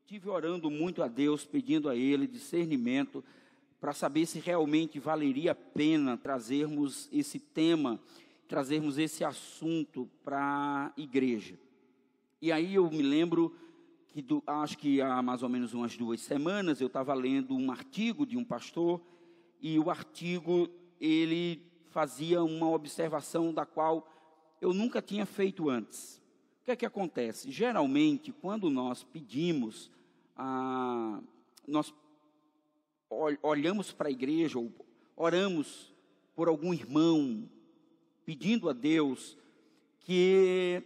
tive orando muito a Deus, pedindo a Ele discernimento para saber se realmente valeria a pena trazermos esse tema, trazermos esse assunto para a igreja. E aí eu me lembro que, acho que há mais ou menos umas 2 semanas, eu estava lendo um artigo de um pastor, e o artigo, ele fazia uma observação da qual eu nunca tinha feito antes. O que é que acontece? Geralmente, quando nós pedimos, nós olhamos para a igreja, ou oramos por algum irmão, pedindo a Deus que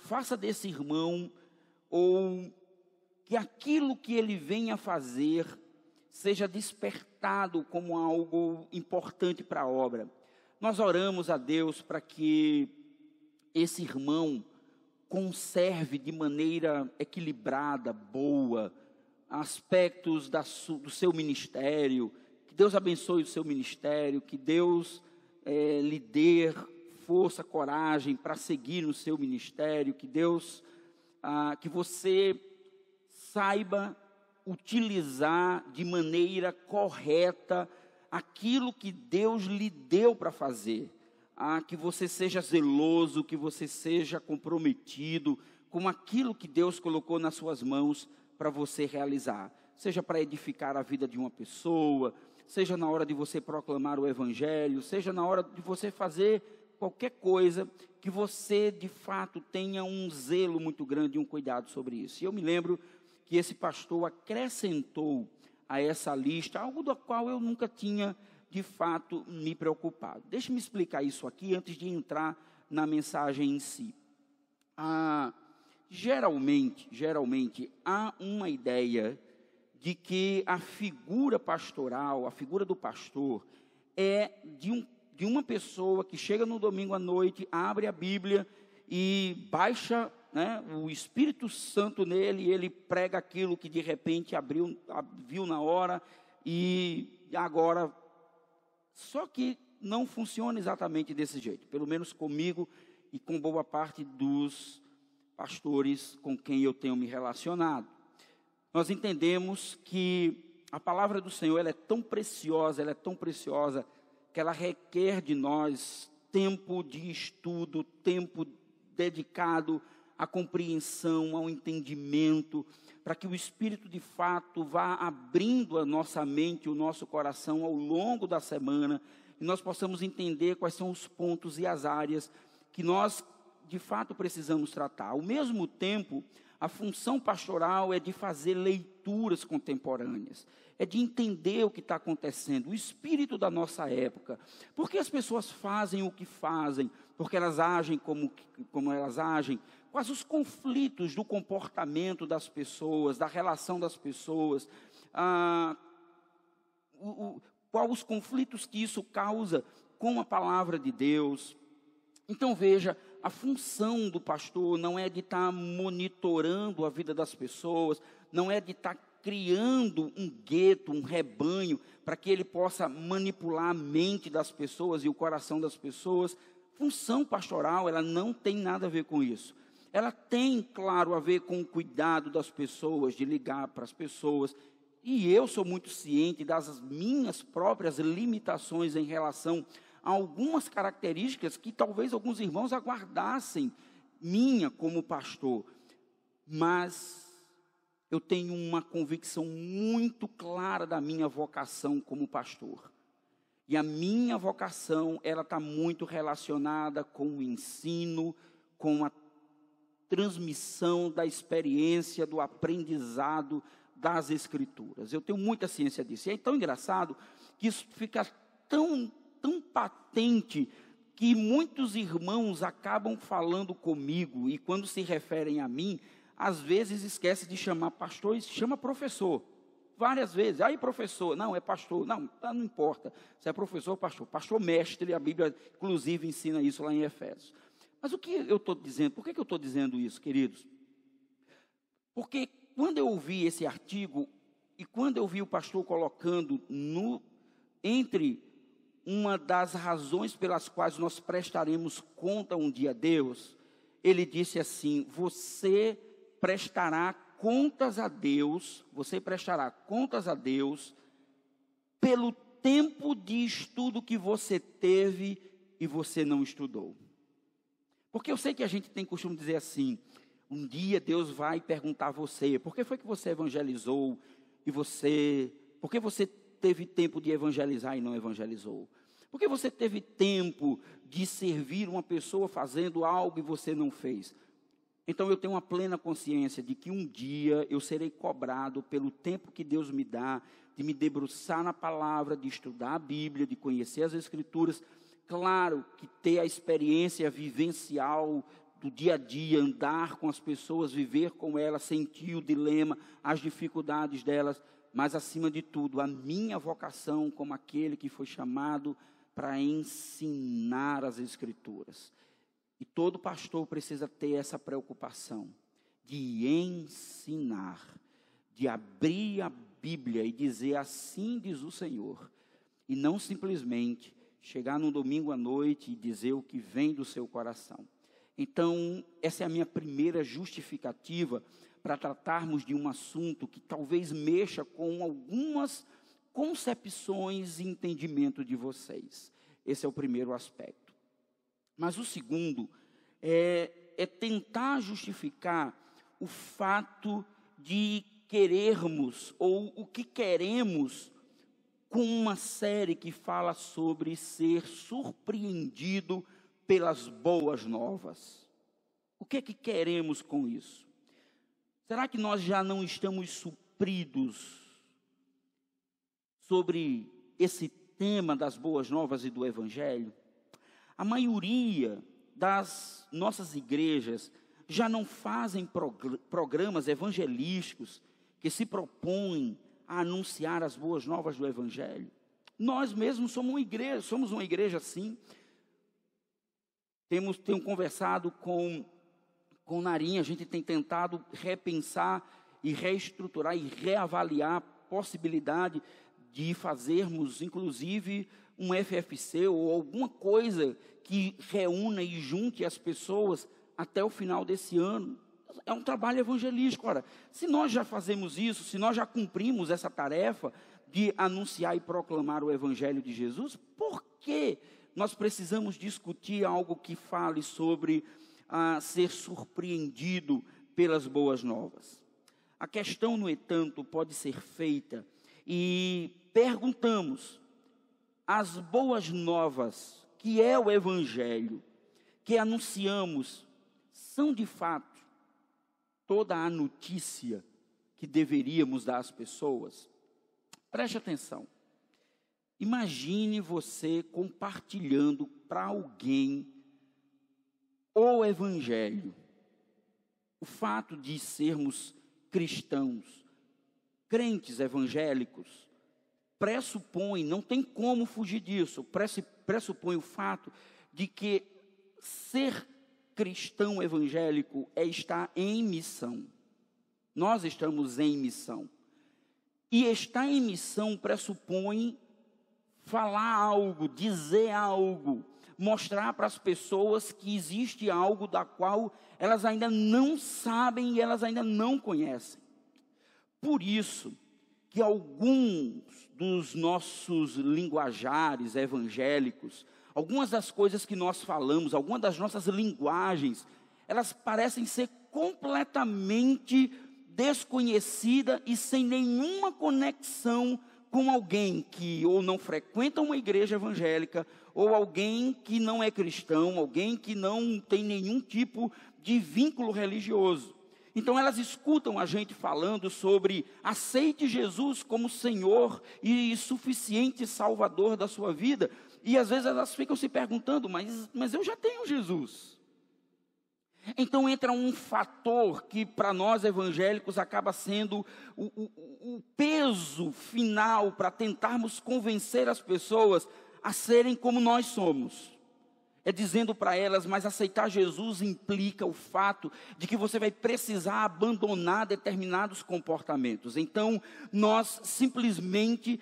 faça desse irmão, ou que aquilo que ele venha fazer, seja despertado como algo importante para a obra. Nós oramos a Deus para que esse irmão conserve de maneira equilibrada, boa, aspectos do seu ministério, que Deus abençoe o seu ministério, que Deus lhe dê força, coragem para seguir no seu ministério, que Deus, que você saiba utilizar de maneira correta aquilo que Deus lhe deu para fazer, que você seja zeloso, que você seja comprometido com aquilo que Deus colocou nas suas mãos para você realizar, seja para edificar a vida de uma pessoa, seja na hora de você proclamar o evangelho, seja na hora de você fazer qualquer coisa, que você de fato tenha um zelo muito grande e um cuidado sobre isso. E eu me lembro que esse pastor acrescentou a essa lista algo do qual eu nunca tinha de fato me preocupado. Deixe-me explicar isso aqui antes de entrar na mensagem em si. Geralmente há uma ideia de que a figura pastoral, a figura do pastor, é de uma pessoa que chega no domingo à noite, abre a Bíblia e baixa, o Espírito Santo nele, e ele prega aquilo que de repente viu na hora, e agora, só que não funciona exatamente desse jeito, pelo menos comigo e com boa parte dos pastores com quem eu tenho me relacionado. Nós entendemos que a palavra do Senhor, ela é tão preciosa, que ela requer de nós tempo de estudo, tempo dedicado à compreensão, ao entendimento, para que o Espírito de fato vá abrindo a nossa mente, o nosso coração ao longo da semana, e nós possamos entender quais são os pontos e as áreas que nós de fato precisamos tratar. Ao mesmo tempo, a função pastoral é de fazer leituras contemporâneas, é de entender o que está acontecendo, o espírito da nossa época. Por que as pessoas fazem o que fazem? Porque elas agem como elas agem? Quais os conflitos do comportamento das pessoas, da relação das pessoas? Quais os conflitos que isso causa com a palavra de Deus? Então veja, a função do pastor não é de estar monitorando a vida das pessoas, não é de estar criando um gueto, um rebanho, para que ele possa manipular a mente das pessoas e o coração das pessoas. Função pastoral, ela não tem nada a ver com isso. Ela tem, claro, a ver com o cuidado das pessoas, de ligar para as pessoas. E eu sou muito ciente das minhas próprias limitações em relação a algumas características que talvez alguns irmãos aguardassem minha como pastor. Mas eu tenho uma convicção muito clara da minha vocação como pastor. E a minha vocação, ela está muito relacionada com o ensino, com a transmissão da experiência, do aprendizado das Escrituras. Eu tenho muita ciência disso. E é tão engraçado que isso fica tão patente que muitos irmãos acabam falando comigo e quando se referem a mim, às vezes esquece de chamar pastor e chama professor. Várias vezes. Aí professor, não, é pastor. Não importa se é professor ou pastor. Pastor mestre, a Bíblia inclusive ensina isso lá em Efésios. Mas o que eu estou dizendo? Por que eu estou dizendo isso, queridos? Porque quando eu ouvi esse artigo e quando eu vi o pastor colocando entre uma das razões pelas quais nós prestaremos conta um dia a Deus, ele disse assim: você prestará contas a Deus, você prestará contas a Deus pelo tempo de estudo que você teve e você não estudou. Porque eu sei que a gente tem costume de dizer assim, um dia Deus vai perguntar a você, por que foi que você evangelizou por que você teve tempo de evangelizar e não evangelizou? Por que você teve tempo de servir uma pessoa fazendo algo e você não fez? Então eu tenho uma plena consciência de que um dia eu serei cobrado pelo tempo que Deus me dá, de me debruçar na palavra, de estudar a Bíblia, de conhecer as Escrituras. Claro que ter a experiência vivencial do dia a dia, andar com as pessoas, viver com elas, sentir o dilema, as dificuldades delas, mas acima de tudo, a minha vocação como aquele que foi chamado para ensinar as Escrituras. E todo pastor precisa ter essa preocupação de ensinar, de abrir a Bíblia e dizer assim diz o Senhor, e não simplesmente chegar num domingo à noite e dizer o que vem do seu coração. Então, essa é a minha primeira justificativa para tratarmos de um assunto que talvez mexa com algumas concepções e entendimento de vocês. Esse é o primeiro aspecto. Mas o segundo é tentar justificar o fato de querermos, ou o que queremos, com uma série que fala sobre ser surpreendido pelas boas novas. O que é que queremos com isso? Será que nós já não estamos supridos sobre esse tema das boas novas e do Evangelho? A maioria das nossas igrejas já não fazem programas evangelísticos que se propõem a anunciar as boas novas do Evangelho. Nós mesmos somos uma igreja assim. Tenho conversado com Narinha, a gente tem tentado repensar e reestruturar e reavaliar a possibilidade de fazermos, inclusive, um FFC ou alguma coisa que reúna e junte as pessoas até o final desse ano. É um trabalho evangelístico. Ora, se nós já fazemos isso, se nós já cumprimos essa tarefa de anunciar e proclamar o Evangelho de Jesus, por que nós precisamos discutir algo que fale sobre ser surpreendido pelas boas novas? A questão, no entanto, pode ser feita e perguntamos: as boas novas, que é o Evangelho, que anunciamos, são de fato toda a notícia que deveríamos dar às pessoas? Preste atenção. Imagine você compartilhando para alguém o Evangelho. O fato de sermos cristãos, crentes evangélicos, pressupõe, não tem como fugir disso, pressupõe o fato de que ser cristão evangélico é estar em missão. Nós estamos em missão. E estar em missão pressupõe falar algo, dizer algo, mostrar para as pessoas que existe algo da qual elas ainda não sabem e elas ainda não conhecem. Por isso que alguns dos nossos linguajares evangélicos, algumas das coisas que nós falamos, algumas das nossas linguagens, elas parecem ser completamente desconhecidas e sem nenhuma conexão com alguém que ou não frequenta uma igreja evangélica, ou alguém que não é cristão, alguém que não tem nenhum tipo de vínculo religioso. Então elas escutam a gente falando sobre aceite Jesus como Senhor e suficiente Salvador da sua vida, e às vezes elas ficam se perguntando, mas eu já tenho Jesus. Então entra um fator que para nós evangélicos acaba sendo o peso final para tentarmos convencer as pessoas a serem como nós somos. É dizendo para elas, mas aceitar Jesus implica o fato de que você vai precisar abandonar determinados comportamentos. Então, nós simplesmente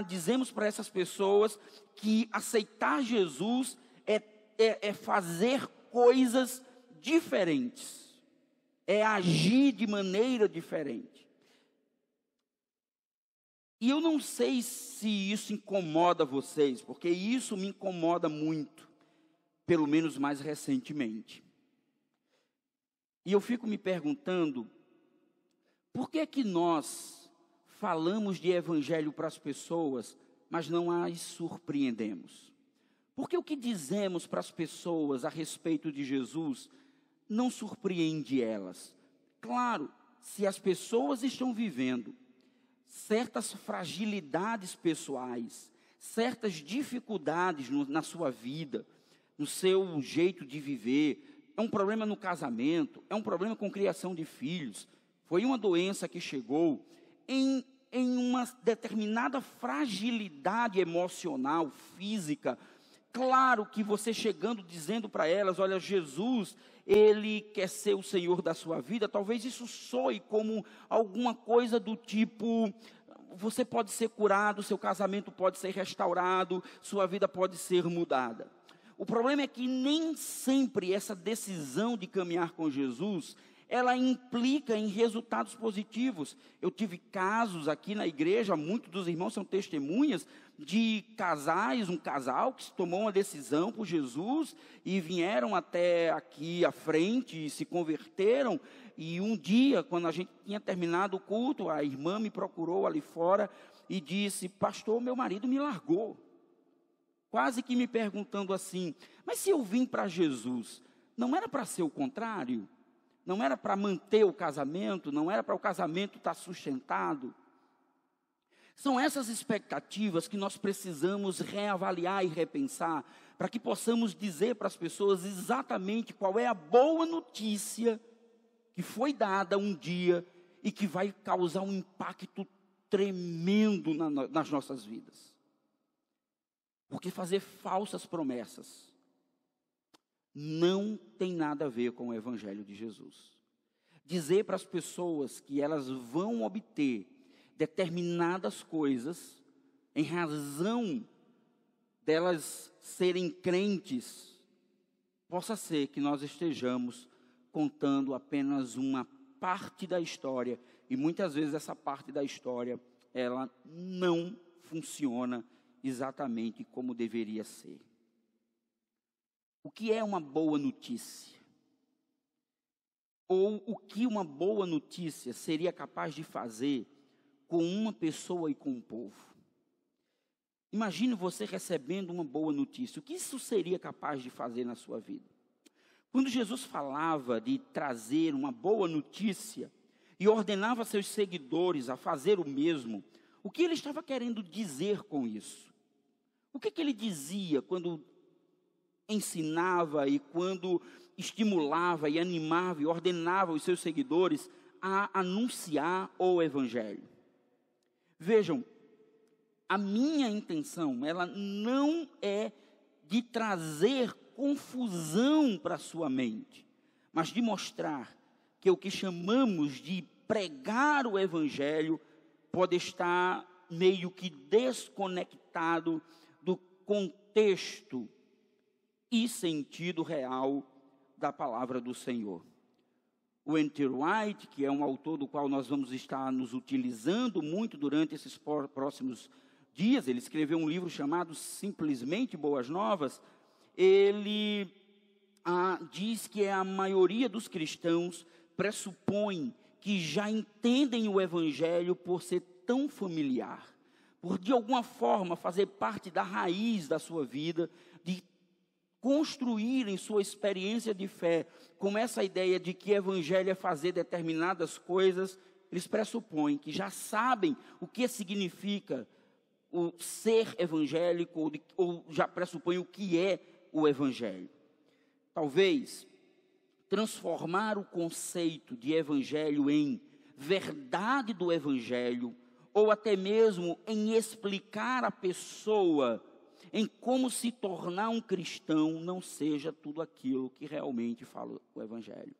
dizemos para essas pessoas que aceitar Jesus é fazer coisas diferentes. é agir de maneira diferente. E eu não sei se isso incomoda vocês, porque isso me incomoda muito, pelo menos mais recentemente. E eu fico me perguntando, por que que nós falamos de evangelho para as pessoas, mas não as surpreendemos? Porque o que dizemos para as pessoas a respeito de Jesus não surpreende elas. Claro, se as pessoas estão vivendo certas fragilidades pessoais, certas dificuldades na sua vida, no seu jeito de viver, é um problema no casamento, é um problema com criação de filhos, foi uma doença que chegou em uma determinada fragilidade emocional, física. Claro que você chegando, dizendo para elas, olha, Jesus, Ele quer ser o Senhor da sua vida, talvez isso soe como alguma coisa do tipo, você pode ser curado, seu casamento pode ser restaurado, sua vida pode ser mudada. O problema é que nem sempre essa decisão de caminhar com Jesus, ela implica em resultados positivos. Eu tive casos aqui na igreja, muitos dos irmãos são testemunhas, de casais, um casal que tomou uma decisão por Jesus e vieram até aqui à frente e se converteram. E um dia, quando a gente tinha terminado o culto, a irmã me procurou ali fora e disse, pastor, meu marido me largou. Quase que me perguntando assim, mas se eu vim para Jesus, não era para ser o contrário? Não era para manter o casamento? Não era para o casamento estar sustentado? São essas expectativas que nós precisamos reavaliar e repensar, para que possamos dizer para as pessoas exatamente qual é a boa notícia que foi dada um dia e que vai causar um impacto tremendo nas nossas vidas. Porque fazer falsas promessas não tem nada a ver com o Evangelho de Jesus. Dizer para as pessoas que elas vão obter determinadas coisas, em razão delas serem crentes, possa ser que nós estejamos contando apenas uma parte da história, e muitas vezes essa parte da história, ela não funciona exatamente como deveria ser. O que é uma boa notícia? Ou o que uma boa notícia seria capaz de fazer com uma pessoa e com um povo? Imagine você recebendo uma boa notícia. O que isso seria capaz de fazer na sua vida? Quando Jesus falava de trazer uma boa notícia e ordenava seus seguidores a fazer o mesmo, o que ele estava querendo dizer com isso? O que ele dizia quando ensinava e quando estimulava e animava e ordenava os seus seguidores a anunciar o Evangelho? Vejam, a minha intenção, ela não é de trazer confusão para a sua mente, mas de mostrar que o que chamamos de pregar o Evangelho pode estar meio que desconectado do contexto e sentido real da palavra do Senhor. O N.T. Wright, que é um autor do qual nós vamos estar nos utilizando muito durante esses próximos dias, ele escreveu um livro chamado Simplesmente Boas Novas. Ele diz que a maioria dos cristãos pressupõe que já entendem o Evangelho por ser tão familiar, por de alguma forma fazer parte da raiz da sua vida, de construírem sua experiência de fé com essa ideia de que Evangelho é fazer determinadas coisas. Eles pressupõem que já sabem o que significa o ser evangélico, ou já pressupõem o que é o Evangelho. Talvez transformar o conceito de Evangelho em verdade do Evangelho, ou até mesmo em explicar a pessoa em como se tornar um cristão, não seja tudo aquilo que realmente fala o Evangelho.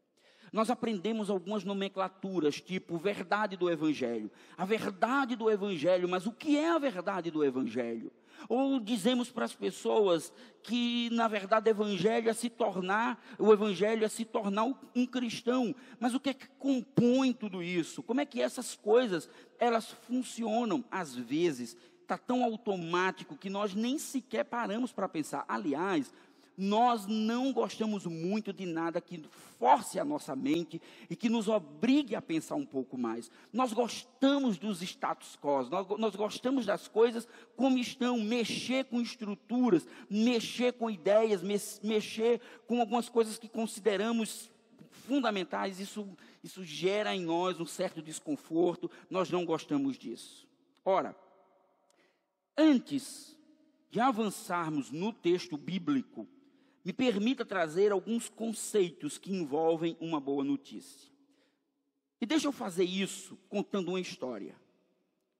nós aprendemos algumas nomenclaturas, tipo verdade do Evangelho. A verdade do Evangelho, mas o que é a verdade do Evangelho? Ou dizemos para as pessoas que, na verdade, o Evangelho é se tornar um cristão. Mas o que é que compõe tudo isso? Como é que essas coisas, elas funcionam? Às vezes, está tão automático que nós nem sequer paramos para pensar. Aliás, nós não gostamos muito de nada que force a nossa mente e que nos obrigue a pensar um pouco mais. Nós gostamos dos status quo, nós gostamos das coisas como estão, mexer com estruturas, mexer com ideias, mexer com algumas coisas que consideramos fundamentais. Isso gera em nós um certo desconforto, nós não gostamos disso. Ora, antes de avançarmos no texto bíblico, me permita trazer alguns conceitos que envolvem uma boa notícia. E deixa eu fazer isso contando uma história.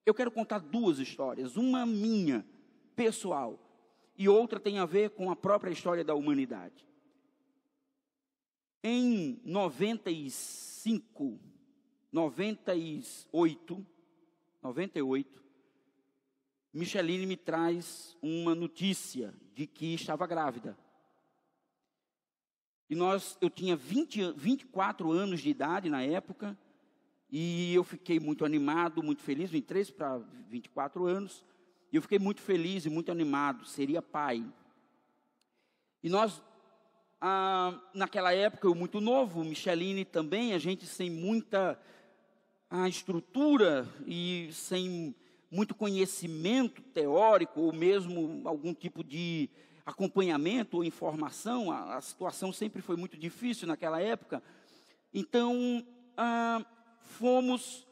Eu quero contar duas histórias, uma minha, pessoal, e outra tem a ver com a própria história da humanidade. Em 98, Micheline me traz uma notícia de que estava grávida. E eu tinha 24 anos de idade na época, e eu fiquei muito animado, muito feliz, 23 para 24 anos, e eu fiquei muito feliz e muito animado, seria pai. E nós, naquela época, eu muito novo, Micheline também, a gente sem muita estrutura e sem muito conhecimento teórico, ou mesmo algum tipo de acompanhamento ou informação, a situação sempre foi muito difícil naquela época. Então, fomos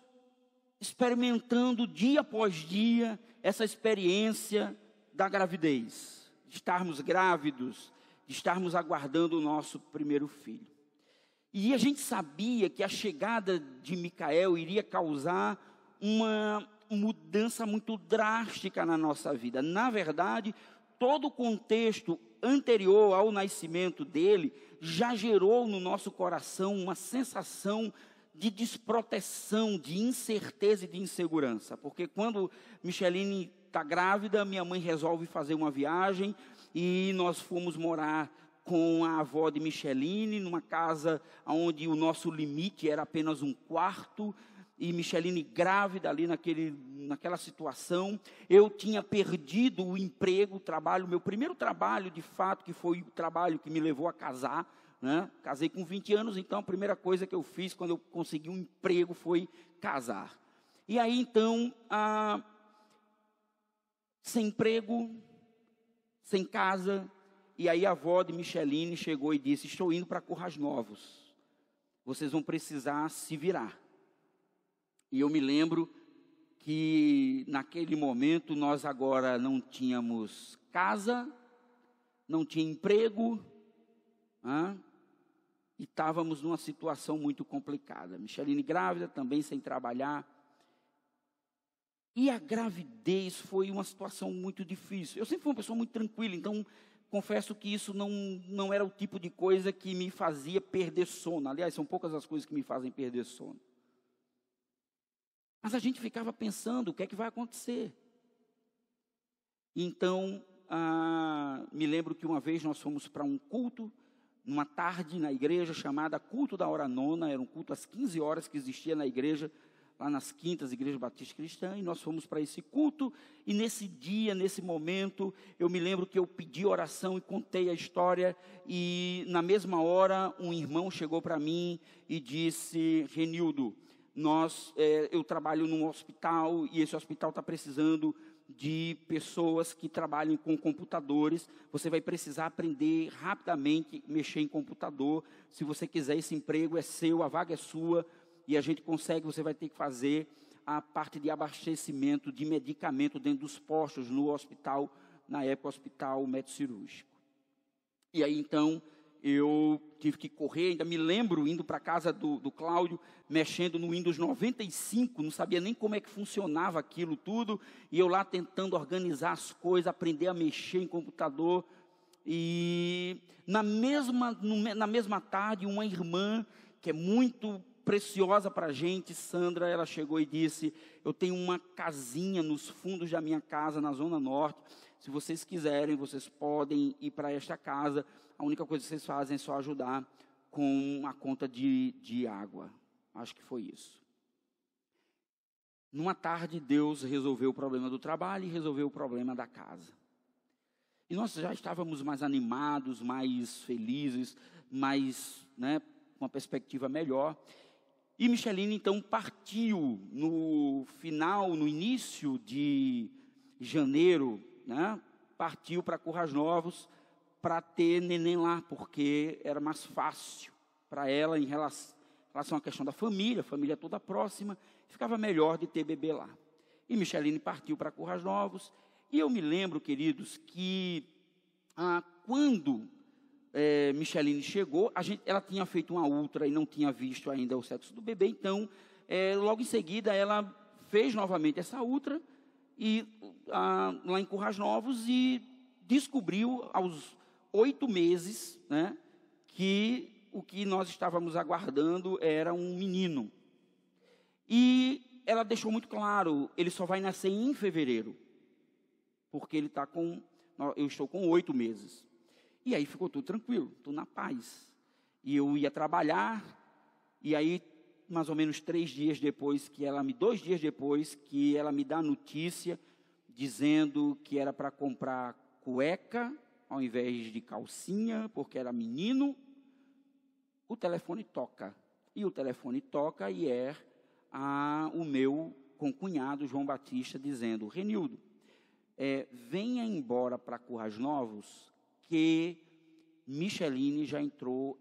experimentando dia após dia essa experiência da gravidez, de estarmos grávidos, de estarmos aguardando o nosso primeiro filho. E a gente sabia que a chegada de Micael iria causar uma mudança muito drástica na nossa vida. Na verdade, todo o contexto anterior ao nascimento dele já gerou no nosso coração uma sensação de desproteção, de incerteza e de insegurança. Porque quando Micheline está grávida, minha mãe resolve fazer uma viagem e nós fomos morar com a avó de Micheline, numa casa onde o nosso limite era apenas um quarto, e Micheline grávida ali naquela situação. Eu tinha perdido o emprego, o trabalho, meu primeiro trabalho de fato, que foi o trabalho que me levou a casar, né? Casei com 20 anos, então a primeira coisa que eu fiz quando eu consegui um emprego foi casar. E aí então, sem emprego, sem casa, e aí a avó de Micheline chegou e disse: estou indo para Currais Novos, vocês vão precisar se virar. E eu me lembro que naquele momento nós agora não tínhamos casa, não tinha emprego, e estávamos numa situação muito complicada. Micheline grávida, também sem trabalhar. E a gravidez foi uma situação muito difícil. Eu sempre fui uma pessoa muito tranquila, então confesso que isso não era o tipo de coisa que me fazia perder sono. Aliás, são poucas as coisas que me fazem perder sono. Mas a gente ficava pensando, o que é que vai acontecer? Então, me lembro que uma vez nós fomos para um culto, numa tarde na igreja, chamada Culto da Hora Nona, era um culto às 15 horas que existia na igreja, lá nas quintas, Igreja Batista Cristã, e nós fomos para esse culto, e nesse dia, nesse momento, eu me lembro que eu pedi oração e contei a história, e na mesma hora, um irmão chegou para mim e disse: Renildo, eu trabalho num hospital, e esse hospital está precisando de pessoas que trabalhem com computadores. Você vai precisar aprender rapidamente mexer em computador. Se você quiser, esse emprego é seu, a vaga é sua, e a gente consegue. Você vai ter que fazer a parte de abastecimento de medicamento dentro dos postos no hospital, na época, hospital médico cirúrgico. E aí, então, eu tive que correr. Ainda me lembro indo para a casa do Cláudio, mexendo no Windows 95, não sabia nem como é que funcionava aquilo tudo, e eu lá tentando organizar as coisas, aprender a mexer em computador. E na mesma tarde, uma irmã que é muito preciosa para a gente, Sandra, ela chegou e disse: eu tenho uma casinha nos fundos da minha casa, na Zona Norte. Se vocês quiserem, vocês podem ir para esta casa. A única coisa que vocês fazem é só ajudar com a conta de água. Acho que foi isso. Numa tarde, Deus resolveu o problema do trabalho e resolveu o problema da casa. E nós já estávamos mais animados, mais felizes, mais, com uma perspectiva melhor. E Micheline, então, partiu no início de janeiro, partiu para Currais Novos para ter neném lá, porque era mais fácil para ela em relação à questão da família, a família toda próxima, ficava melhor de ter bebê lá. E Micheline partiu para Currais Novos, e eu me lembro, queridos, que quando Micheline chegou, ela tinha feito uma ultra e não tinha visto ainda o sexo do bebê, então, logo em seguida, ela fez novamente essa ultra, lá em Currais Novos, e descobriu aos 8 meses, que o que nós estávamos aguardando era um menino. E ela deixou muito claro, ele só vai nascer em fevereiro, porque eu estou com 8 meses. E aí ficou tudo tranquilo, tudo na paz. E eu ia trabalhar, e aí, mais ou menos 2 dias depois, que ela me dá a notícia, dizendo que era para comprar cueca, ao invés de calcinha, porque era menino, o telefone toca. E o telefone toca e é o meu concunhado, João Batista, dizendo: Renildo, venha embora para Currais Novos, que Micheline já entrou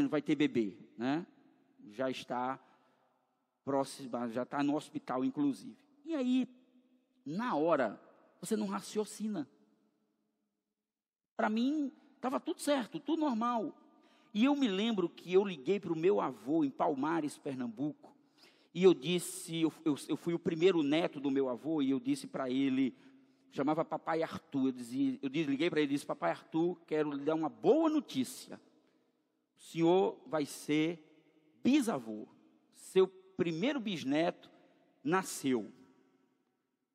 vai ter bebê, já está próxima, já está no hospital, inclusive. E aí, na hora, você não raciocina. Para mim, estava tudo certo, tudo normal. E eu me lembro que eu liguei para o meu avô em Palmares, Pernambuco, e eu disse, eu fui o primeiro neto do meu avô, e eu disse para ele, chamava Papai Arthur, liguei para ele e disse: Papai Arthur, quero lhe dar uma boa notícia. O senhor vai ser bisavô. Seu primeiro bisneto nasceu.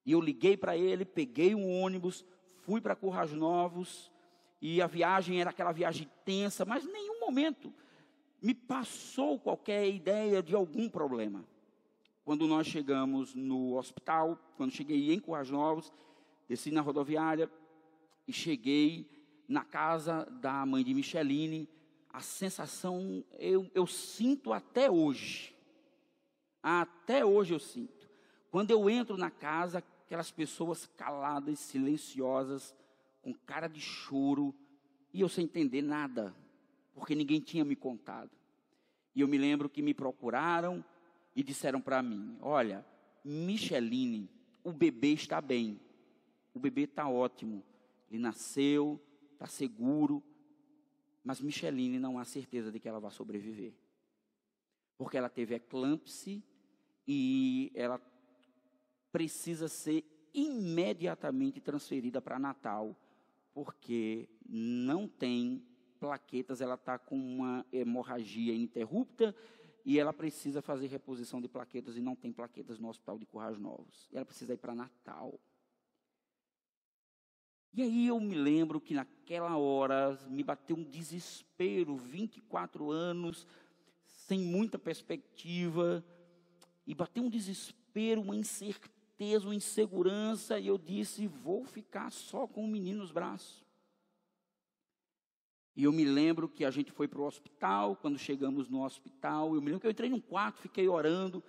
E eu liguei para ele, peguei um ônibus, fui para Currais Novos, e a viagem era aquela viagem tensa, mas em nenhum momento me passou qualquer ideia de algum problema. Quando nós chegamos no hospital, quando cheguei em Currais Novos, desci na rodoviária e cheguei na casa da mãe de Micheline, a sensação eu sinto até hoje. Até hoje eu sinto. Quando eu entro na casa, aquelas pessoas caladas, silenciosas, com cara de choro, e eu sem entender nada, porque ninguém tinha me contado. E eu me lembro que me procuraram e disseram para mim: olha, Micheline, o bebê está bem, o bebê está ótimo, ele nasceu, está seguro, mas Micheline não há certeza de que ela vai sobreviver, porque ela teve eclâmpsia e ela precisa ser imediatamente transferida para Natal, porque não tem plaquetas, ela está com uma hemorragia ininterrupta e ela precisa fazer reposição de plaquetas e não tem plaquetas no hospital de Currais Novos. Ela precisa ir para Natal. E aí eu me lembro que naquela hora me bateu um desespero, 24 anos, sem muita perspectiva, e bateu um desespero, uma incerteza, uma insegurança, e eu disse: vou ficar só com o menino nos braços. E eu me lembro que a gente foi para o hospital. Quando chegamos no hospital, eu me lembro que eu entrei num quarto, fiquei orando,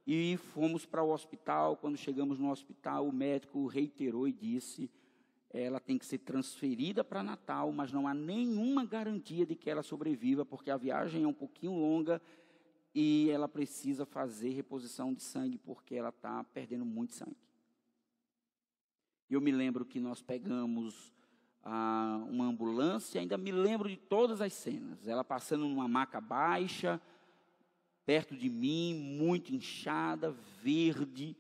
e fomos para o hospital. Quando chegamos no hospital, o médico reiterou e disse: ela tem que ser transferida para Natal, mas não há nenhuma garantia de que ela sobreviva, porque a viagem é um pouquinho longa e ela precisa fazer reposição de sangue, porque ela está perdendo muito sangue. Eu me lembro que nós pegamos uma ambulância, ainda me lembro de todas as cenas, ela passando numa maca baixa, perto de mim, muito inchada, verde,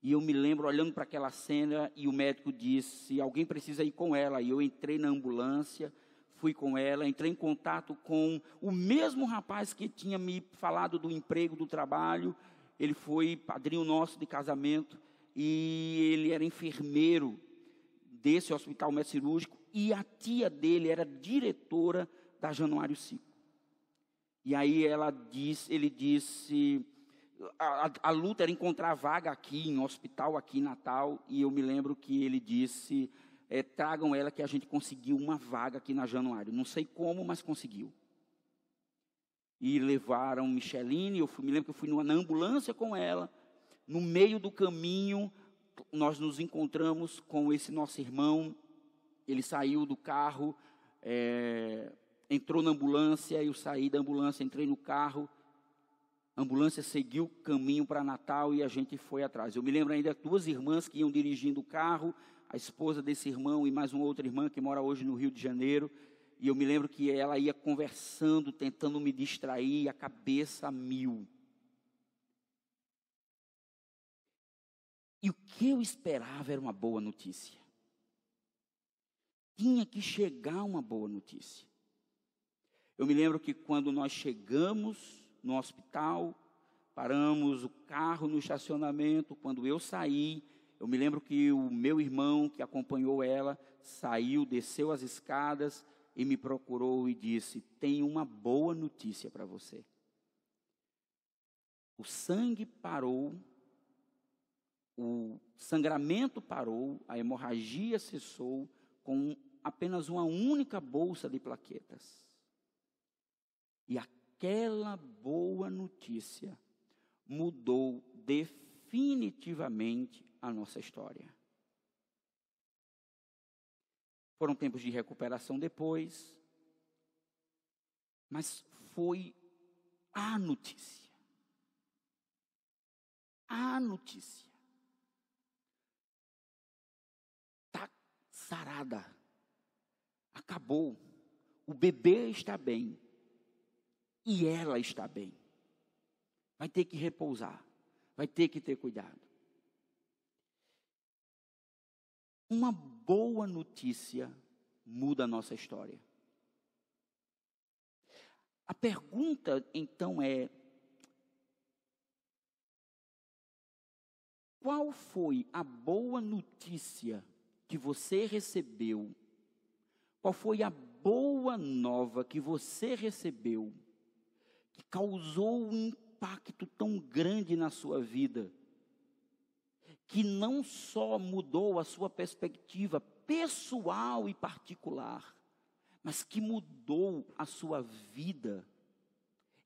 e eu me lembro olhando para aquela cena, e o médico disse: alguém precisa ir com ela. E eu entrei na ambulância, fui com ela, entrei em contato com o mesmo rapaz que tinha me falado do emprego, do trabalho. Ele foi padrinho nosso de casamento e ele era enfermeiro desse hospital médico cirúrgico e a tia dele era diretora da Januário 5. E aí ele disse, a luta era encontrar vaga aqui, em hospital aqui em Natal, e eu me lembro que ele disse, tragam ela que a gente conseguiu uma vaga aqui na Januário. Não sei como, mas conseguiu. E levaram Micheline, me lembro que eu fui na ambulância com ela. No meio do caminho, nós nos encontramos com esse nosso irmão. Ele saiu do carro, entrou na ambulância, eu saí da ambulância, entrei no carro. A ambulância seguiu o caminho para Natal e a gente foi atrás. Eu me lembro ainda de 2 irmãs que iam dirigindo o carro, a esposa desse irmão e mais uma outra irmã que mora hoje no Rio de Janeiro. E eu me lembro que ela ia conversando, tentando me distrair, a cabeça a mil. E o que eu esperava era uma boa notícia. Tinha que chegar uma boa notícia. Eu me lembro que quando nós chegamos no hospital, paramos o carro no estacionamento, quando eu saí, eu me lembro que o meu irmão que acompanhou ela, saiu, desceu as escadas e me procurou e disse, tenho uma boa notícia para você. O sangue parou, o sangramento parou, a hemorragia cessou com apenas uma única bolsa de plaquetas. E aquela boa notícia mudou definitivamente a nossa história. Foram tempos de recuperação depois, mas foi a notícia. A notícia. Está sarada. Acabou. O bebê está bem. E ela está bem. Vai ter que repousar. Vai ter que ter cuidado. Uma boa notícia muda a nossa história. A pergunta, então, é: qual foi a boa notícia que você recebeu? Qual foi a boa nova que você recebeu que causou um impacto tão grande na sua vida, que não só mudou a sua perspectiva pessoal e particular, mas que mudou a sua vida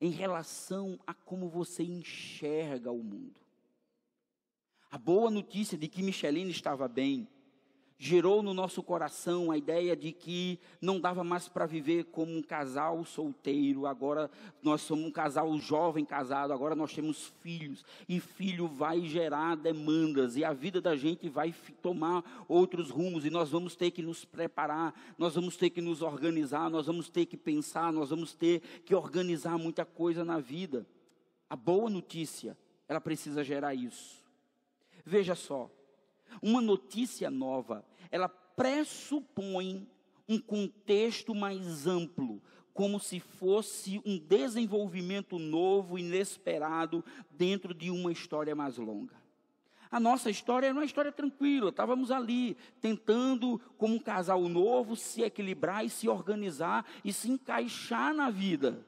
em relação a como você enxerga o mundo? A boa notícia de que Micheline estava bem gerou no nosso coração a ideia de que não dava mais para viver como um casal solteiro. Agora nós somos um casal jovem casado, agora nós temos filhos. E filho vai gerar demandas e a vida da gente vai tomar outros rumos. E nós vamos ter que nos preparar, nós vamos ter que nos organizar, nós vamos ter que pensar, nós vamos ter que organizar muita coisa na vida. A boa notícia, ela precisa gerar isso. Veja só. Uma notícia nova, ela pressupõe um contexto mais amplo, como se fosse um desenvolvimento novo, inesperado, dentro de uma história mais longa. A nossa história era uma história tranquila, estávamos ali, tentando, como um casal novo, se equilibrar e se organizar e se encaixar na vida.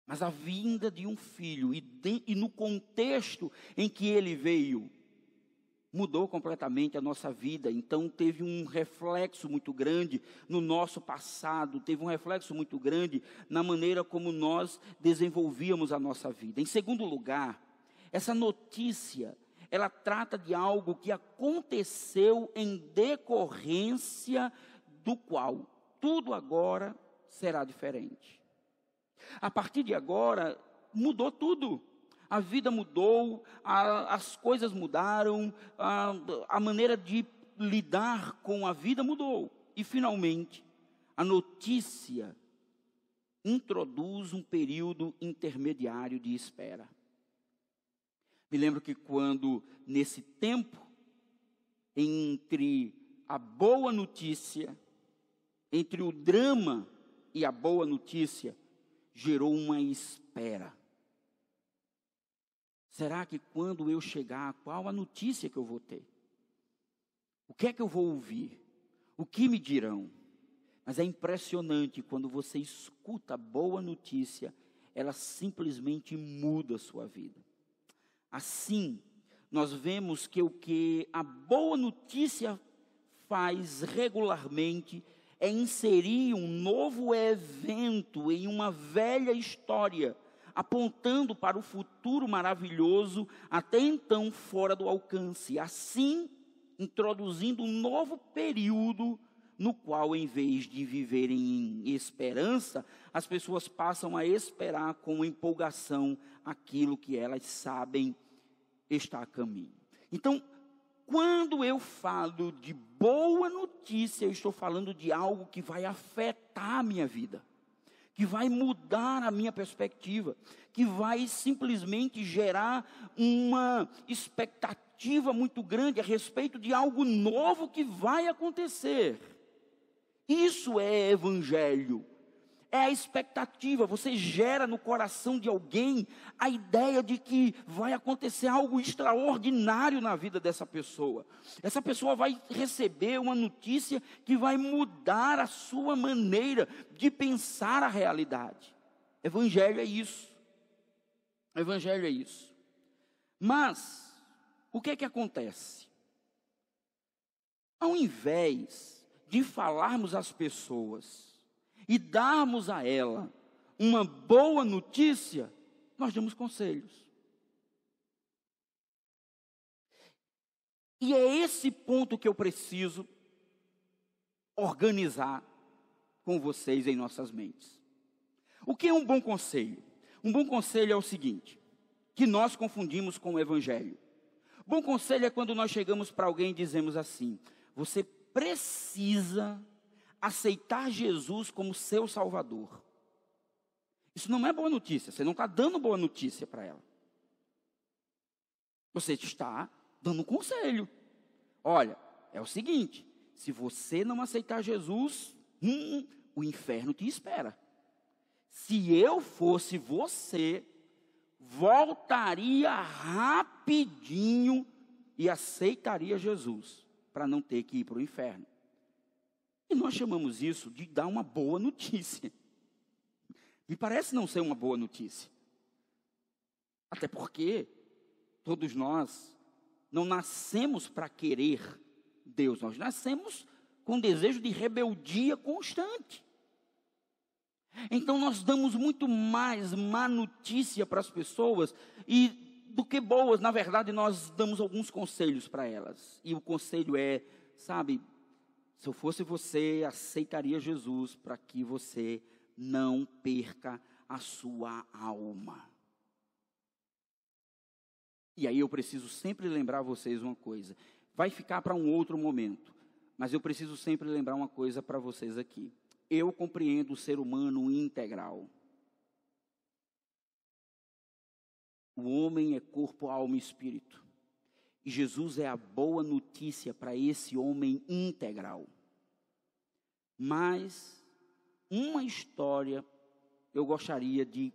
Mas a vinda de um filho e no contexto em que ele veio, mudou completamente a nossa vida. Então teve um reflexo muito grande no nosso passado, teve um reflexo muito grande na maneira como nós desenvolvíamos a nossa vida. Em segundo lugar, essa notícia, ela trata de algo que aconteceu em decorrência do qual tudo agora será diferente. A partir de agora, mudou tudo. A vida mudou, as coisas mudaram, a maneira de lidar com a vida mudou. E, finalmente, a notícia introduz um período intermediário de espera. Me lembro que quando, nesse tempo, entre a boa notícia entre o drama e a boa notícia, gerou uma espera. Será que quando eu chegar, qual a notícia que eu vou ter? O que é que eu vou ouvir? O que me dirão? Mas é impressionante quando você escuta a boa notícia, ela simplesmente muda a sua vida. Assim, nós vemos que o que a boa notícia faz regularmente é inserir um novo evento em uma velha história, apontando para o futuro maravilhoso, até então fora do alcance. Assim, introduzindo um novo período no qual, em vez de viverem em esperança, as pessoas passam a esperar com empolgação aquilo que elas sabem está a caminho. Então, quando eu falo de boa notícia, eu estou falando de algo que vai afetar a minha vida, que vai mudar a minha perspectiva, que vai simplesmente gerar uma expectativa muito grande a respeito de algo novo que vai acontecer. Isso é evangelho. É a expectativa, você gera no coração de alguém a ideia de que vai acontecer algo extraordinário na vida dessa pessoa. Essa pessoa vai receber uma notícia que vai mudar a sua maneira de pensar a realidade. Evangelho é isso. Evangelho é isso. Mas, o que é que acontece? Ao invés de falarmos às pessoas e darmos a ela uma boa notícia, nós damos conselhos. E é esse ponto que eu preciso organizar com vocês em nossas mentes. O que é um bom conselho? Um bom conselho é o seguinte, que nós confundimos com o evangelho. Bom conselho é quando nós chegamos para alguém e dizemos assim: você precisa aceitar Jesus como seu Salvador. Isso não é boa notícia, você não está dando boa notícia para ela. Você está dando um conselho. Olha, é o seguinte, se você não aceitar Jesus, o inferno te espera. Se eu fosse você, voltaria rapidinho e aceitaria Jesus, para não ter que ir para o inferno. E nós chamamos isso de dar uma boa notícia. Me parece não ser uma boa notícia. Até porque todos nós não nascemos para querer Deus. Nós nascemos com desejo de rebeldia constante. Então nós damos muito mais má notícia para as pessoas do que boas. Na verdade, nós damos alguns conselhos para elas. E o conselho é, sabe, se eu fosse você, aceitaria Jesus para que você não perca a sua alma. E aí eu preciso sempre lembrar vocês uma coisa. Vai ficar para um outro momento, mas eu preciso sempre lembrar uma coisa para vocês aqui. Eu compreendo o ser humano integral. O homem é corpo, alma e espírito. E Jesus é a boa notícia para esse homem integral. Mas uma história eu gostaria de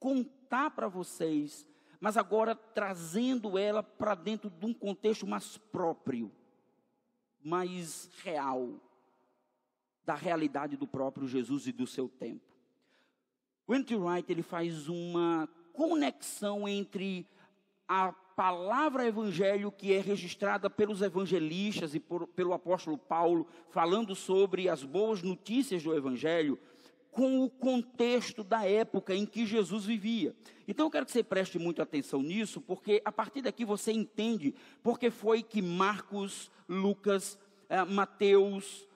contar para vocês, mas agora trazendo ela para dentro de um contexto mais próprio, mais real, da realidade do próprio Jesus e do seu tempo. O N.T. Wright, ele faz uma conexão entre a palavra evangelho que é registrada pelos evangelistas e pelo apóstolo Paulo, falando sobre as boas notícias do evangelho, com o contexto da época em que Jesus vivia. Então eu quero que você preste muita atenção nisso, porque a partir daqui você entende porque foi que Marcos, Lucas, Mateus,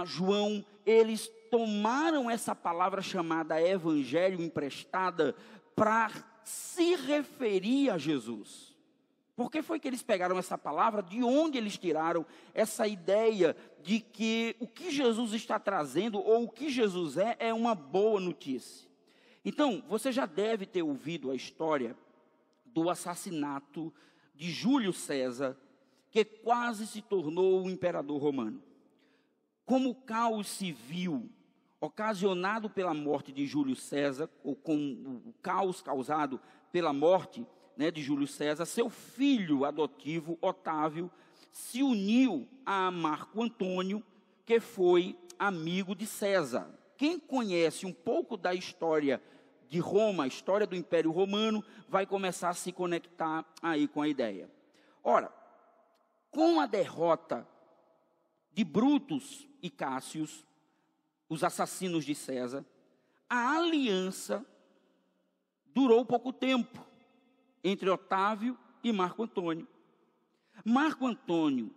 João, eles tomaram essa palavra chamada evangelho emprestada para se referir a Jesus. Por que foi que eles pegaram essa palavra? De onde eles tiraram essa ideia de que o que Jesus está trazendo, ou o que Jesus é uma boa notícia? Então, você já deve ter ouvido a história do assassinato de Júlio César, que quase se tornou o imperador romano. como o caos civil ocasionado pela morte de Júlio César, ou com o caos causado pela morte, né, de Júlio César, seu filho adotivo, Otávio, se uniu a Marco Antônio, que foi amigo de César. Quem conhece um pouco da história de Roma, a história do Império Romano, vai começar a se conectar aí com a ideia. Ora, com a derrota de Brutus e Cássius, os assassinos de César, a aliança durou pouco tempo entre Otávio e Marco Antônio. Marco Antônio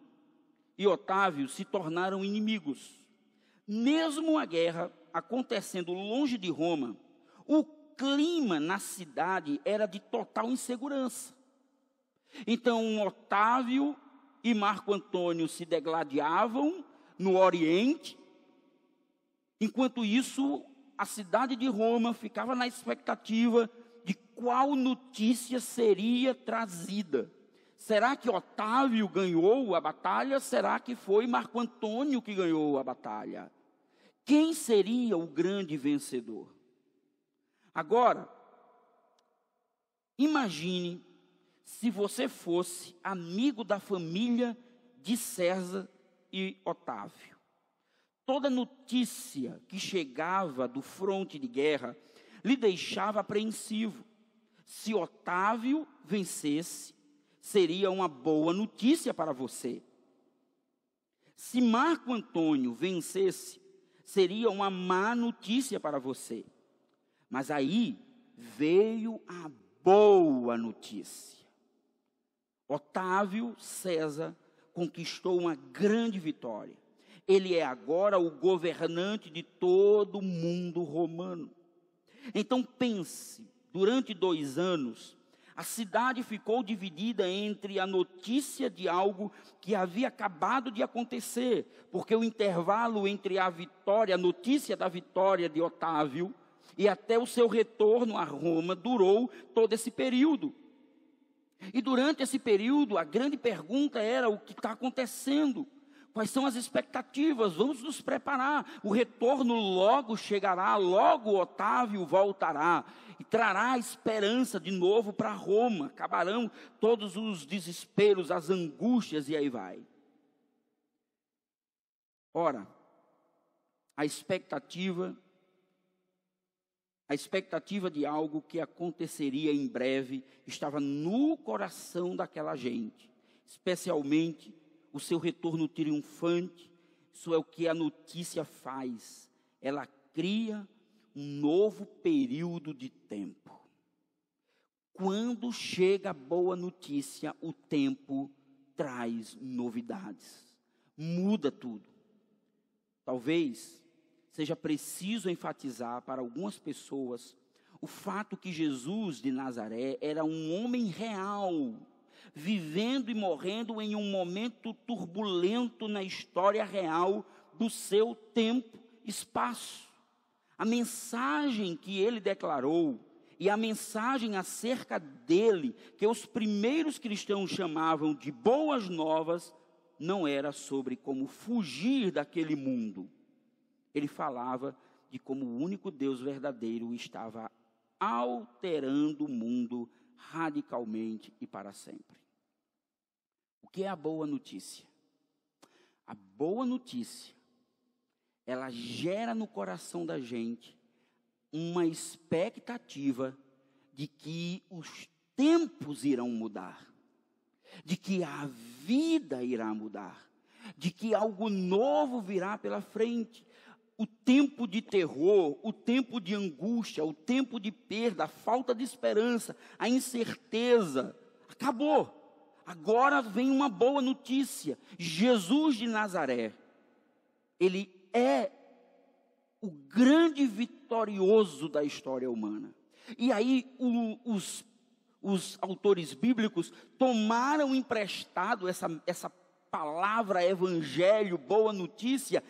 e Otávio se tornaram inimigos. Mesmo a guerra acontecendo longe de Roma, o clima na cidade era de total insegurança. Então, Otávio e Marco Antônio se degladiavam no Oriente. Enquanto isso, a cidade de Roma ficava na expectativa de qual notícia seria trazida. Será que Otávio ganhou a batalha? Será que foi Marco Antônio que ganhou a batalha? Quem seria o grande vencedor? Agora, imagine se você fosse amigo da família de César e Otávio. Toda notícia que chegava do fronte de guerra lhe deixava apreensivo. Se Otávio vencesse, seria uma boa notícia para você. Se Marco Antônio vencesse, seria uma má notícia para você. Mas aí veio a boa notícia. Otávio César conquistou uma grande vitória. Ele é agora o governante de todo o mundo romano. Então pense, durante 2 anos, a cidade ficou dividida entre a notícia de algo que havia acabado de acontecer, porque o intervalo entre a vitória, a notícia da vitória de Otávio, e até o seu retorno a Roma durou todo esse período. E durante esse período, a grande pergunta era: o que está acontecendo? Quais são as expectativas? Vamos nos preparar. O retorno logo chegará, logo Otávio voltará e trará esperança de novo para Roma. Acabarão todos os desesperos, as angústias e aí vai. Ora, a expectativa de algo que aconteceria em breve estava no coração daquela gente, especialmente o seu retorno triunfante. Isso é o que a notícia faz. Ela cria um novo período de tempo. Quando chega a boa notícia, o tempo traz novidades. Muda tudo. Talvez seja preciso enfatizar para algumas pessoas o fato que Jesus de Nazaré era um homem real, vivendo e morrendo em um momento turbulento na história real do seu tempo e espaço. A mensagem que ele declarou e a mensagem acerca dele, que os primeiros cristãos chamavam de boas novas, não era sobre como fugir daquele mundo. Ele falava de como o único Deus verdadeiro estava alterando o mundo radicalmente e para sempre. O que é a boa notícia? A boa notícia, ela gera no coração da gente uma expectativa de que os tempos irão mudar, de que a vida irá mudar, de que algo novo virá pela frente. O tempo de terror, o tempo de angústia, o tempo de perda, a falta de esperança, a incerteza, acabou. Agora vem uma boa notícia. Jesus de Nazaré, ele é o grande vitorioso da história humana. E aí os autores bíblicos tomaram emprestado essa palavra evangelho, boa notícia,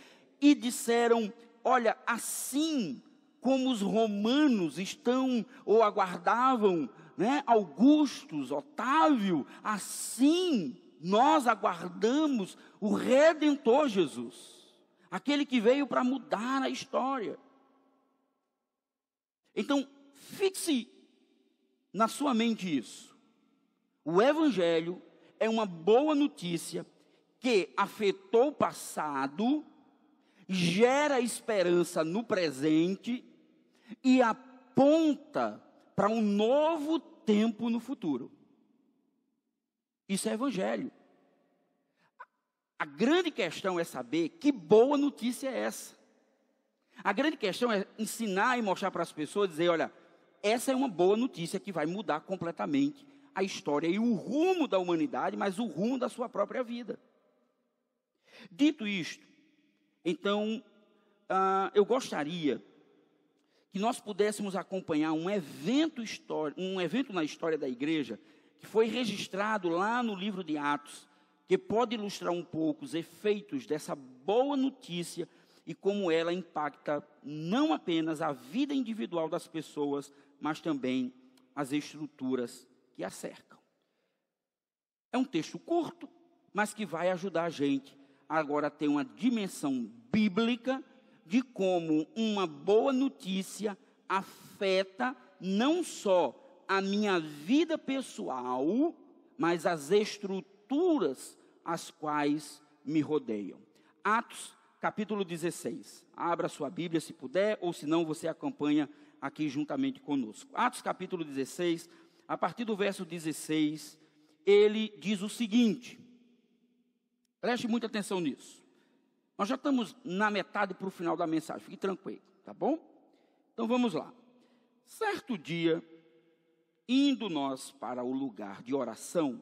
e disseram: olha, assim como os romanos estão ou aguardavam, né, Augustus, Otávio, assim nós aguardamos o Redentor Jesus. aquele que veio para mudar a história. Então, fixe na sua mente isso. O Evangelho é uma boa notícia que afetou o passado, gera esperança no presente e aponta para um novo tempo no futuro. Isso é Evangelho. A grande questão é saber que boa notícia é essa. A grande questão é ensinar e mostrar para as pessoas, dizer, olha, essa é uma boa notícia que vai mudar completamente a história e o rumo da humanidade, mas o rumo da sua própria vida. Dito isto, então, eu gostaria que nós pudéssemos acompanhar um evento na história da igreja, que foi registrado lá no livro de Atos, que pode ilustrar um pouco os efeitos dessa boa notícia e como ela impacta não apenas a vida individual das pessoas, mas também as estruturas que a cercam. É um texto curto, mas que vai ajudar a gente agora a ter uma dimensão bíblica de como uma boa notícia afeta não só a minha vida pessoal, mas as estruturas as quais me rodeiam. Atos, capítulo 16. Abra sua Bíblia se puder, ou se não, você acompanha aqui juntamente conosco. Atos, capítulo 16, a partir do verso 16, ele diz o seguinte. Preste muita atenção nisso. Nós já estamos na metade para o final da mensagem, fique tranquilo, tá bom? Então vamos lá. Certo dia, indo nós para o lugar de oração,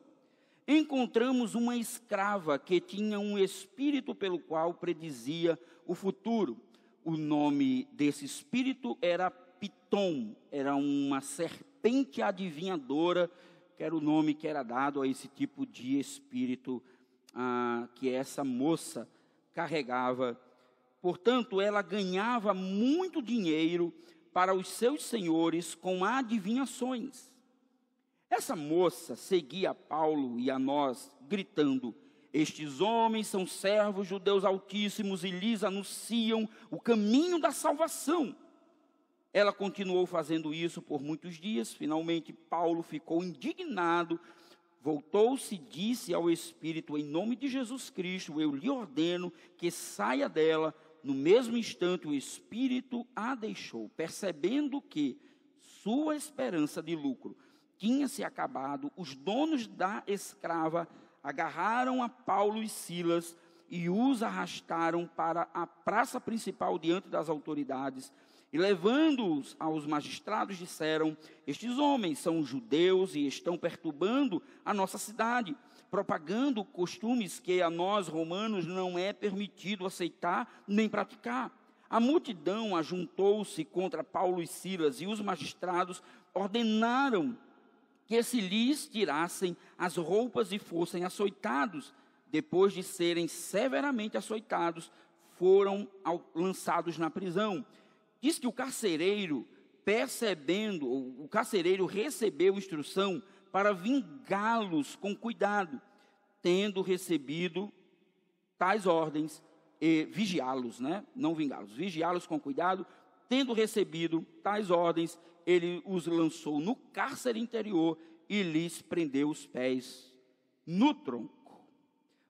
encontramos uma escrava que tinha um espírito pelo qual predizia o futuro. O nome desse espírito era Pitom, era uma serpente adivinhadora, que era o nome que era dado a esse tipo de espírito que essa moça carregava. Portanto, ela ganhava muito dinheiro para os seus senhores com adivinhações. Essa moça seguia a Paulo e a nós, gritando, estes homens são servos do Deus Altíssimos e lhes anunciam o caminho da salvação. Ela continuou fazendo isso por muitos dias. Finalmente, Paulo ficou indignado, voltou-se e disse ao Espírito, em nome de Jesus Cristo, eu lhe ordeno que saia dela. No mesmo instante, o Espírito a deixou, percebendo que sua esperança de lucro tinha se acabado. Os donos da escrava agarraram a Paulo e Silas e os arrastaram para a praça principal diante das autoridades. E levando-os aos magistrados, disseram, estes homens são judeus e estão perturbando a nossa cidade, propagando costumes que a nós romanos não é permitido aceitar nem praticar. A multidão ajuntou-se contra Paulo e Silas e os magistrados ordenaram que se lhes tirassem as roupas e fossem açoitados. Depois de serem severamente açoitados, foram lançados na prisão. Diz que o carcereiro recebeu instrução para vingá-los com cuidado, tendo recebido tais ordens, vigiá-los, não vingá-los, vigiá-los com cuidado, tendo recebido tais ordens, ele os lançou no cárcere interior e lhes prendeu os pés no tronco.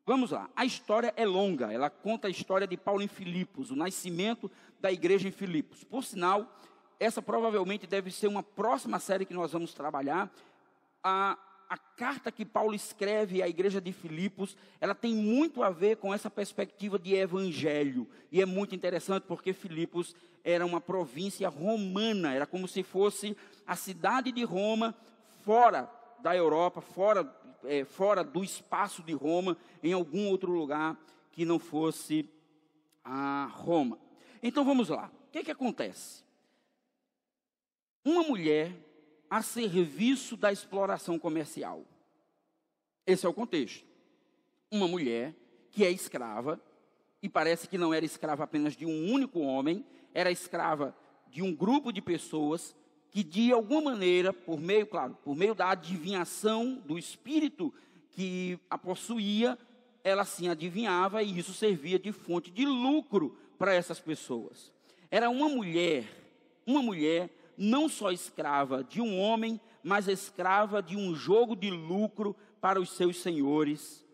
Vamos lá, a história é longa, ela conta a história de Paulo em Filipos, o nascimento da igreja em Filipos. Por sinal, essa provavelmente deve ser uma próxima série que nós vamos trabalhar. A carta que Paulo escreve à igreja de Filipos, ela tem muito a ver com essa perspectiva de evangelho. E é muito interessante porque Filipos era uma província romana, era como se fosse a cidade de Roma, fora da Europa, fora do espaço de Roma, em algum outro lugar que não fosse a Roma. Então vamos lá, o que acontece? Uma mulher a serviço da exploração comercial. Esse é o contexto. Uma mulher que é escrava, e parece que não era escrava apenas de um único homem, era escrava de um grupo de pessoas que de alguma maneira, por meio da adivinhação do espírito que a possuía, ela sim adivinhava e isso servia de fonte de lucro para essas pessoas. Era uma mulher não só escrava de um homem, mas escrava de um jogo de lucro para os seus senhores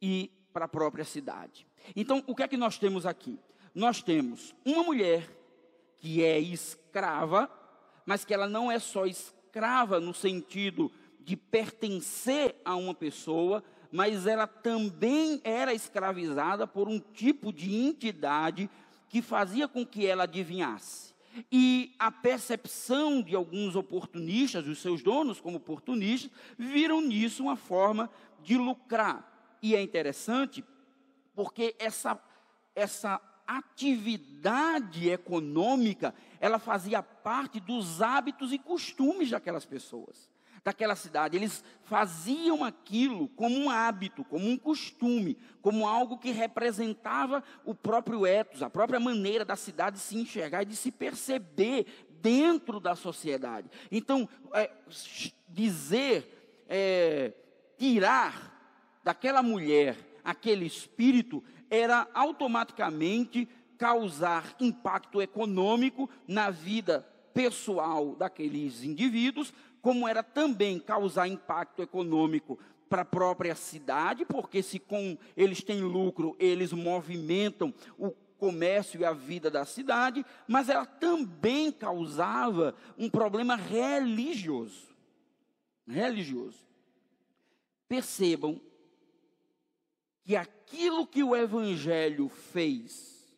e para a própria cidade. Então, o que é que nós temos aqui? Nós temos uma mulher que é escrava, mas que ela não é só escrava no sentido de pertencer a uma pessoa, mas ela também era escravizada por um tipo de entidade que fazia com que ela adivinhasse. E a percepção de alguns oportunistas, os seus donos como oportunistas, viram nisso uma forma de lucrar. E é interessante porque essa atividade econômica, ela fazia parte dos hábitos e costumes daquelas pessoas, daquela cidade. Eles faziam aquilo como um hábito, como um costume, como algo que representava o próprio ethos, a própria maneira da cidade de se enxergar e de se perceber dentro da sociedade. Então, tirar daquela mulher aquele espírito era automaticamente causar impacto econômico na vida pessoal daqueles indivíduos, como era também causar impacto econômico para a própria cidade, porque se com eles têm lucro, eles movimentam o comércio e a vida da cidade, mas ela também causava um problema religioso. Percebam que aquilo que o Evangelho fez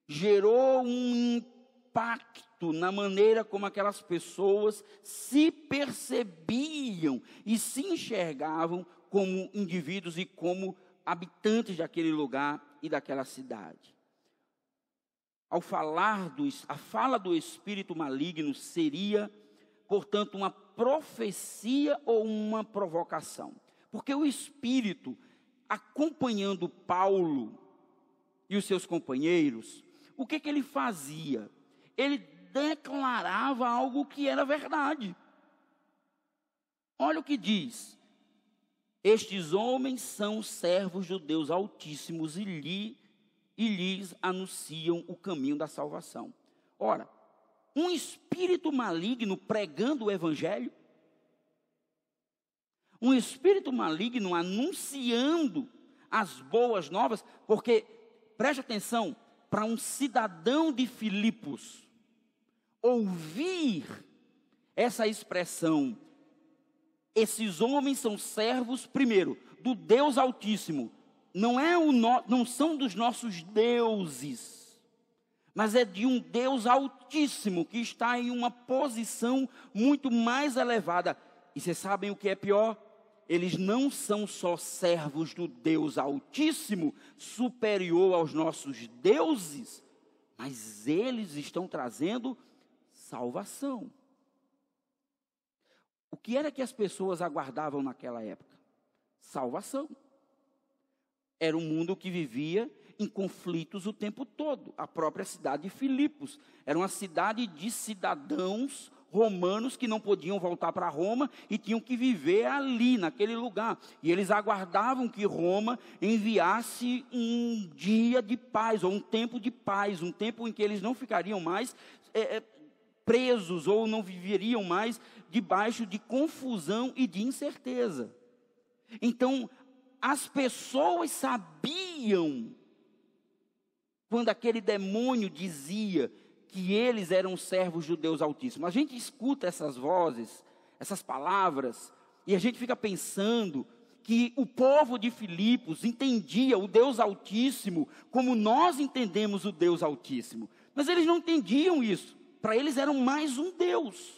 gerou um impacto na maneira como aquelas pessoas se percebiam e se enxergavam como indivíduos e como habitantes daquele lugar e daquela cidade. A fala do espírito maligno seria, portanto, uma profecia ou uma provocação. Porque o espírito, acompanhando Paulo e os seus companheiros, o que ele fazia? Ele declarava algo que era verdade. Olha o que diz: estes homens são servos do Deus Altíssimo e lhes anunciam o caminho da salvação. Ora, um espírito maligno pregando o Evangelho, um espírito maligno anunciando as boas novas, porque, preste atenção, para um cidadão de Filipos, ouvir essa expressão, esses homens são servos, primeiro, do Deus Altíssimo, não são dos nossos deuses, mas é de um Deus Altíssimo, que está em uma posição muito mais elevada. E vocês sabem o que é pior? Eles não são só servos do Deus Altíssimo, superior aos nossos deuses, mas eles estão trazendo salvação. O que era que as pessoas aguardavam naquela época? Salvação. Era um mundo que vivia em conflitos o tempo todo. A própria cidade de Filipos era uma cidade de cidadãos romanos que não podiam voltar para Roma e tinham que viver ali, naquele lugar. E eles aguardavam que Roma enviasse um dia de paz, ou um tempo de paz, um tempo em que eles não ficariam mais presos, ou não viveriam mais debaixo de confusão e de incerteza. Então, as pessoas sabiam, quando aquele demônio dizia que eles eram servos do Deus Altíssimo. A gente escuta essas vozes, essas palavras, e a gente fica pensando que o povo de Filipos entendia o Deus Altíssimo como nós entendemos o Deus Altíssimo. Mas eles não entendiam isso. Para eles era mais um Deus.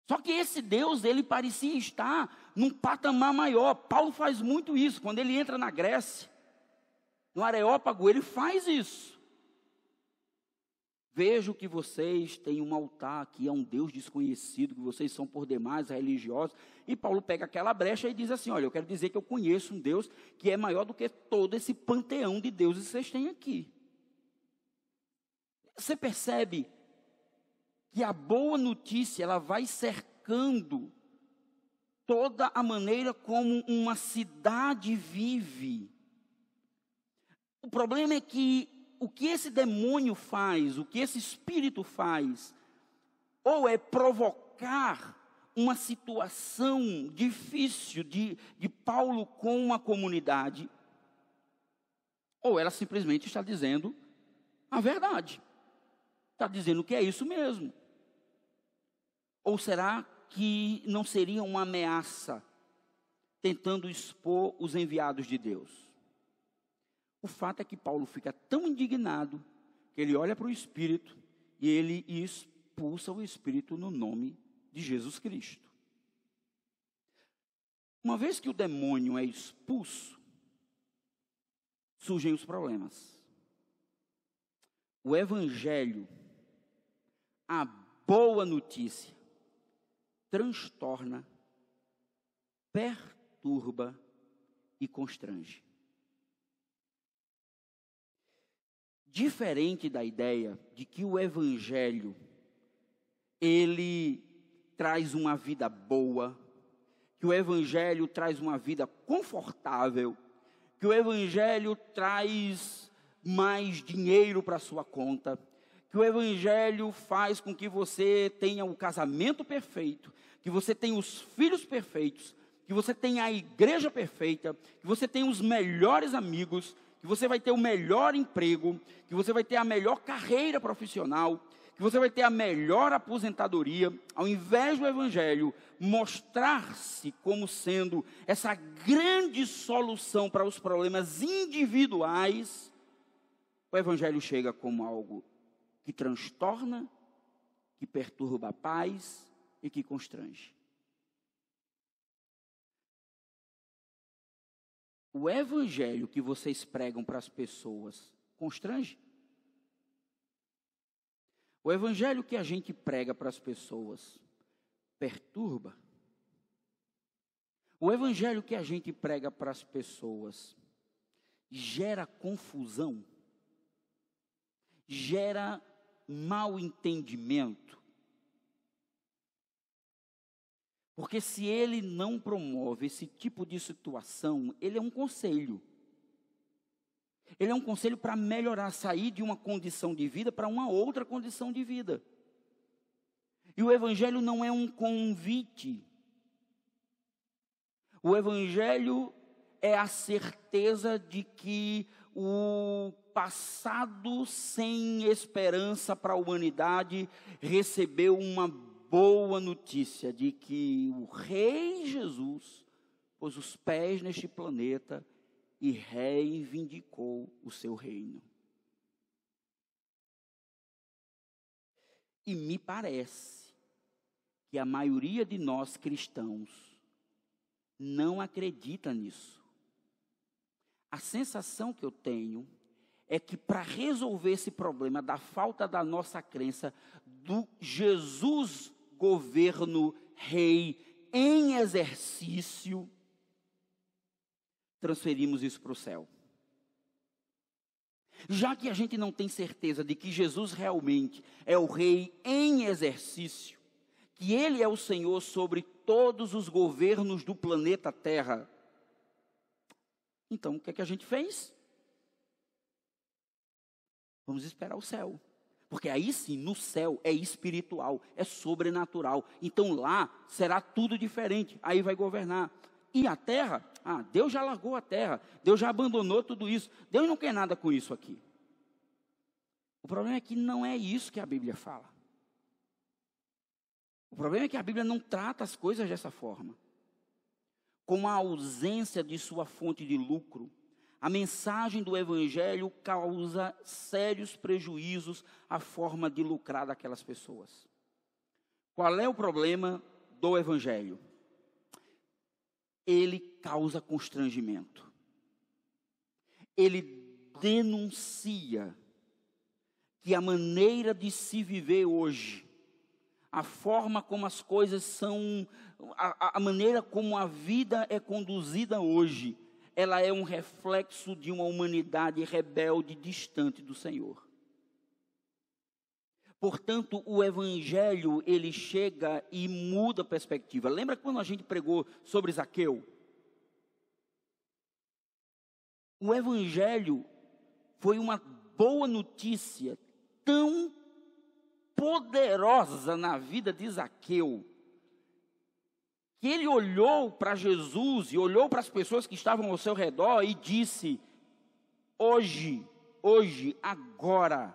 Só que esse Deus, ele parecia estar num patamar maior. Paulo faz muito isso. Quando ele entra na Grécia, no Areópago, ele faz isso. Vejo que vocês têm um altar que é um Deus desconhecido, que vocês são por demais religiosos. E Paulo pega aquela brecha e diz assim: olha, eu quero dizer que eu conheço um Deus que é maior do que todo esse panteão de deuses que vocês têm aqui. Você percebe que a boa notícia, ela vai cercando toda a maneira como uma cidade vive. O problema é que o que esse demônio faz, o que esse espírito faz, ou é provocar uma situação difícil de Paulo com uma comunidade, ou ela simplesmente está dizendo a verdade. Está dizendo que é isso mesmo. Ou será que não seria uma ameaça, tentando expor os enviados de Deus? O fato é que Paulo fica tão indignado, que ele olha para o Espírito, e ele expulsa o Espírito no nome de Jesus Cristo. Uma vez que o demônio é expulso, surgem os problemas. O Evangelho, a boa notícia, transtorna, perturba e constrange. Diferente da ideia de que o Evangelho, ele traz uma vida boa, que o Evangelho traz uma vida confortável, que o Evangelho traz mais dinheiro para a sua conta, que o Evangelho faz com que você tenha o casamento perfeito, que você tenha os filhos perfeitos, que você tenha a igreja perfeita, que você tenha os melhores amigos, que você vai ter o melhor emprego, que você vai ter a melhor carreira profissional, que você vai ter a melhor aposentadoria. Ao invés do Evangelho mostrar-se como sendo essa grande solução para os problemas individuais, o Evangelho chega como algo que transtorna, que perturba a paz e que constrange. O Evangelho que vocês pregam para as pessoas constrange? O Evangelho que a gente prega para as pessoas perturba? O Evangelho que a gente prega para as pessoas gera confusão? Gera mal entendimento? Porque se ele não promove esse tipo de situação, ele é um conselho. Ele é um conselho para melhorar, sair de uma condição de vida para uma outra condição de vida. E o Evangelho não é um convite. O Evangelho é a certeza de que o passado sem esperança para a humanidade recebeu uma boa notícia de que o Rei Jesus pôs os pés neste planeta e reivindicou o seu reino. E me parece que a maioria de nós cristãos não acredita nisso. A sensação que eu tenho é que para resolver esse problema da falta da nossa crença do Jesus governo rei em exercício, transferimos isso para o céu. Já que a gente não tem certeza de que Jesus realmente é o rei em exercício, que ele é o Senhor sobre todos os governos do planeta Terra, então o que é que a gente fez? Vamos esperar o céu. Porque aí sim, no céu é espiritual, é sobrenatural. Então lá será tudo diferente, aí vai governar. E a terra? Deus já largou a terra, Deus já abandonou tudo isso. Deus não quer nada com isso aqui. O problema é que não é isso que a Bíblia fala. O problema é que a Bíblia não trata as coisas dessa forma. Com a ausência de sua fonte de lucro, a mensagem do Evangelho causa sérios prejuízos à forma de lucrar daquelas pessoas. Qual é o problema do Evangelho? Ele causa constrangimento. Ele denuncia que a maneira de se viver hoje, a forma como as coisas são, a maneira como a vida é conduzida hoje, ela é um reflexo de uma humanidade rebelde, distante do Senhor. Portanto, o evangelho, ele chega e muda a perspectiva. Lembra quando a gente pregou sobre Zaqueu? O evangelho foi uma boa notícia tão poderosa na vida de Zaqueu, que ele olhou para Jesus e olhou para as pessoas que estavam ao seu redor e disse: hoje, agora,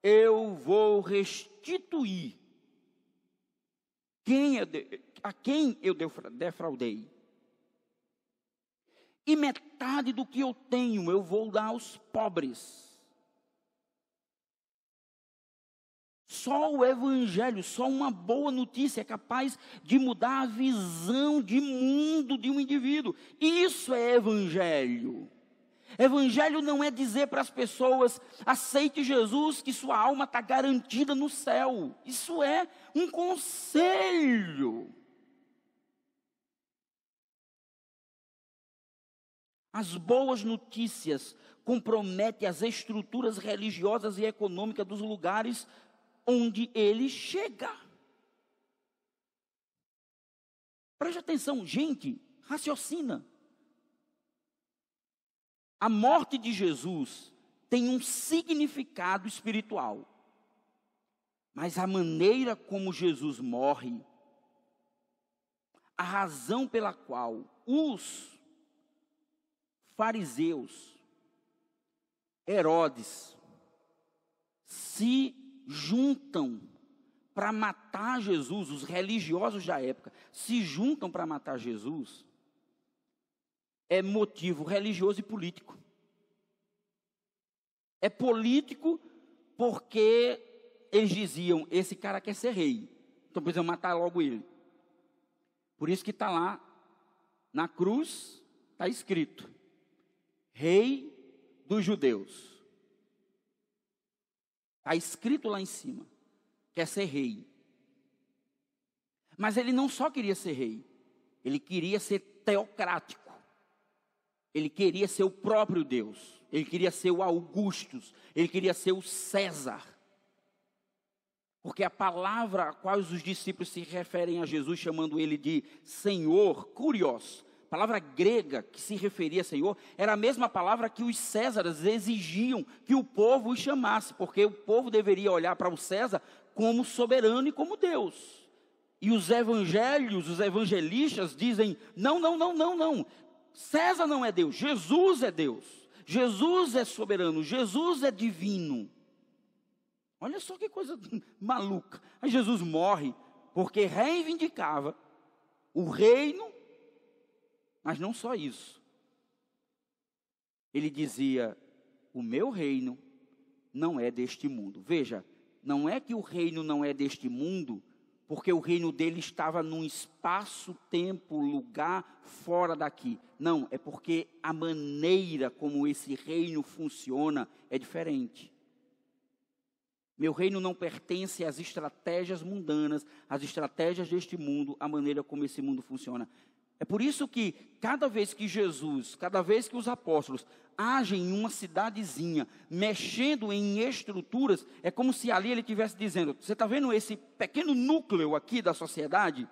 eu vou restituir a quem eu defraudei. E metade do que eu tenho eu vou dar aos pobres. Só o evangelho, só uma boa notícia é capaz de mudar a visão de mundo de um indivíduo. Isso é evangelho. Evangelho não é dizer para as pessoas: aceite Jesus, que sua alma está garantida no céu. Isso é um conselho. As boas notícias comprometem as estruturas religiosas e econômicas dos lugares onde ele chega. Preste atenção, gente, raciocina. A morte de Jesus tem um significado espiritual, mas a maneira como Jesus morre, a razão pela qual os fariseus, Herodes, se juntam para matar Jesus, os religiosos da época se juntam para matar Jesus, é motivo religioso e político. É político porque eles diziam: esse cara quer ser rei, então precisamos matar logo ele. Por isso que está lá na cruz, está escrito: Rei dos Judeus. Está escrito lá em cima, quer ser rei. Mas ele não só queria ser rei, ele queria ser teocrático. Ele queria ser o próprio Deus. Ele queria ser o Augustus. Ele queria ser o César. Porque a palavra a qual os discípulos se referem a Jesus, chamando ele de Senhor, kurios, a palavra grega que se referia a Senhor, era a mesma palavra que os Césares exigiam que o povo os chamasse, porque o povo deveria olhar para o César como soberano e como Deus. E os evangelhos, os evangelistas dizem: não. César não é Deus, Jesus é Deus. Jesus é soberano, Jesus é divino. Olha só que coisa maluca. Aí Jesus morre porque reivindicava o reino, mas não só isso. Ele dizia: o meu reino não é deste mundo. Veja, não é que o reino não é deste mundo, porque o reino dele estava num espaço, tempo, lugar fora daqui. Não, é porque a maneira como esse reino funciona é diferente. Meu reino não pertence às estratégias mundanas, às estratégias deste mundo, à maneira como esse mundo funciona. É por isso que cada vez que Jesus, cada vez que os apóstolos agem em uma cidadezinha, mexendo em estruturas, é como se ali ele estivesse dizendo: você está vendo esse pequeno núcleo aqui da sociedade?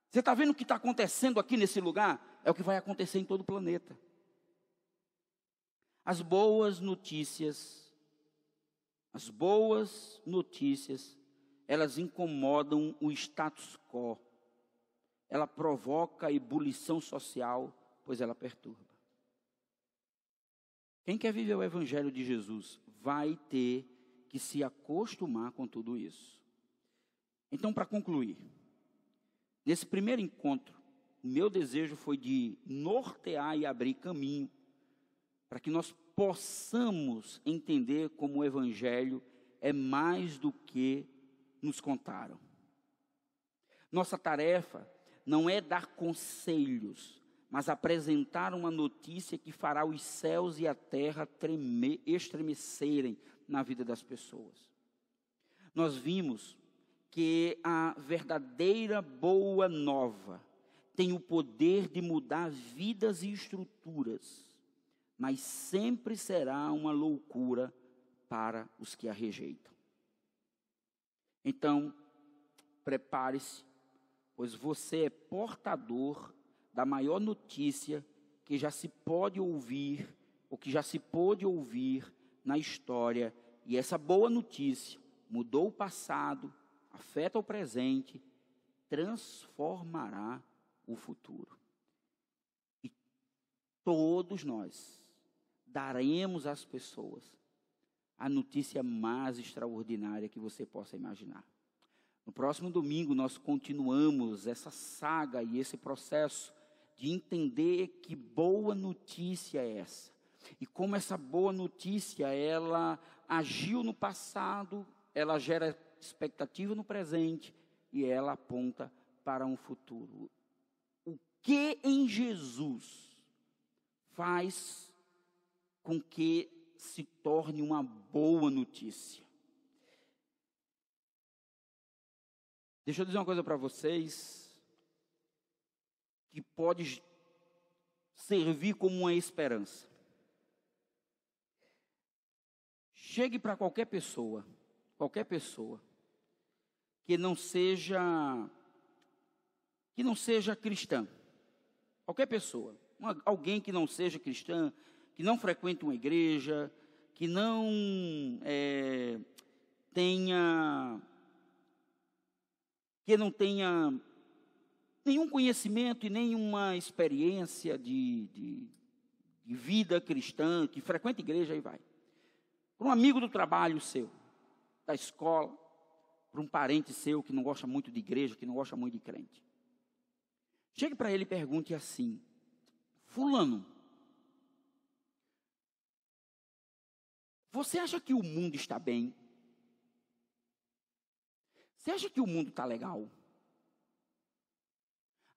Você está vendo o que está acontecendo aqui nesse lugar? É o que vai acontecer em todo o planeta. As boas notícias, elas incomodam o status quo. Ela provoca ebulição social, pois ela perturba. Quem quer viver o evangelho de Jesus vai ter que se acostumar com tudo isso. Então, para concluir, nesse primeiro encontro, o meu desejo foi de nortear e abrir caminho para que nós possamos entender como o evangelho é mais do que nos contaram. Nossa tarefa não é dar conselhos, mas apresentar uma notícia que fará os céus e a terra estremecerem na vida das pessoas. Nós vimos que a verdadeira boa nova tem o poder de mudar vidas e estruturas, mas sempre será uma loucura para os que a rejeitam. Então, prepare-se, pois você é portador da maior notícia que já se pode ouvir, ou que já se pôde ouvir na história. E essa boa notícia mudou o passado, afeta o presente, transformará o futuro. E todos nós daremos às pessoas a notícia mais extraordinária que você possa imaginar. No próximo domingo nós continuamos essa saga e esse processo de entender que boa notícia é essa. E como essa boa notícia, ela agiu no passado, ela gera expectativa no presente e ela aponta para um futuro. O que em Jesus faz com que se torne uma boa notícia? Deixa eu dizer uma coisa para vocês, que pode servir como uma esperança. Chegue para qualquer pessoa que não seja cristã, qualquer pessoa, alguém que não seja cristã, que não frequente uma igreja, que não tenha nenhum conhecimento e nenhuma experiência de vida cristã, que frequenta igreja e vai. Para um amigo do trabalho seu, da escola, para um parente seu que não gosta muito de igreja, que não gosta muito de crente. Chegue para ele e pergunte assim: fulano, você acha que o mundo está bem? Você acha que o mundo está legal?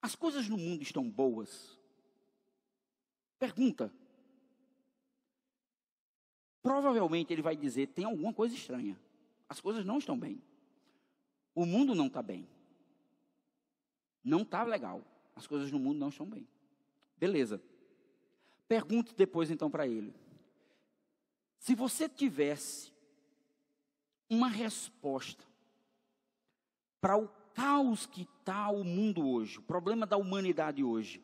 As coisas no mundo estão boas? Pergunta. Provavelmente ele vai dizer: tem alguma coisa estranha. As coisas não estão bem. O mundo não está bem. Não está legal. As coisas no mundo não estão bem. Beleza. Pergunte depois então para ele: se você tivesse uma resposta para o caos que está o mundo hoje, o problema da humanidade hoje,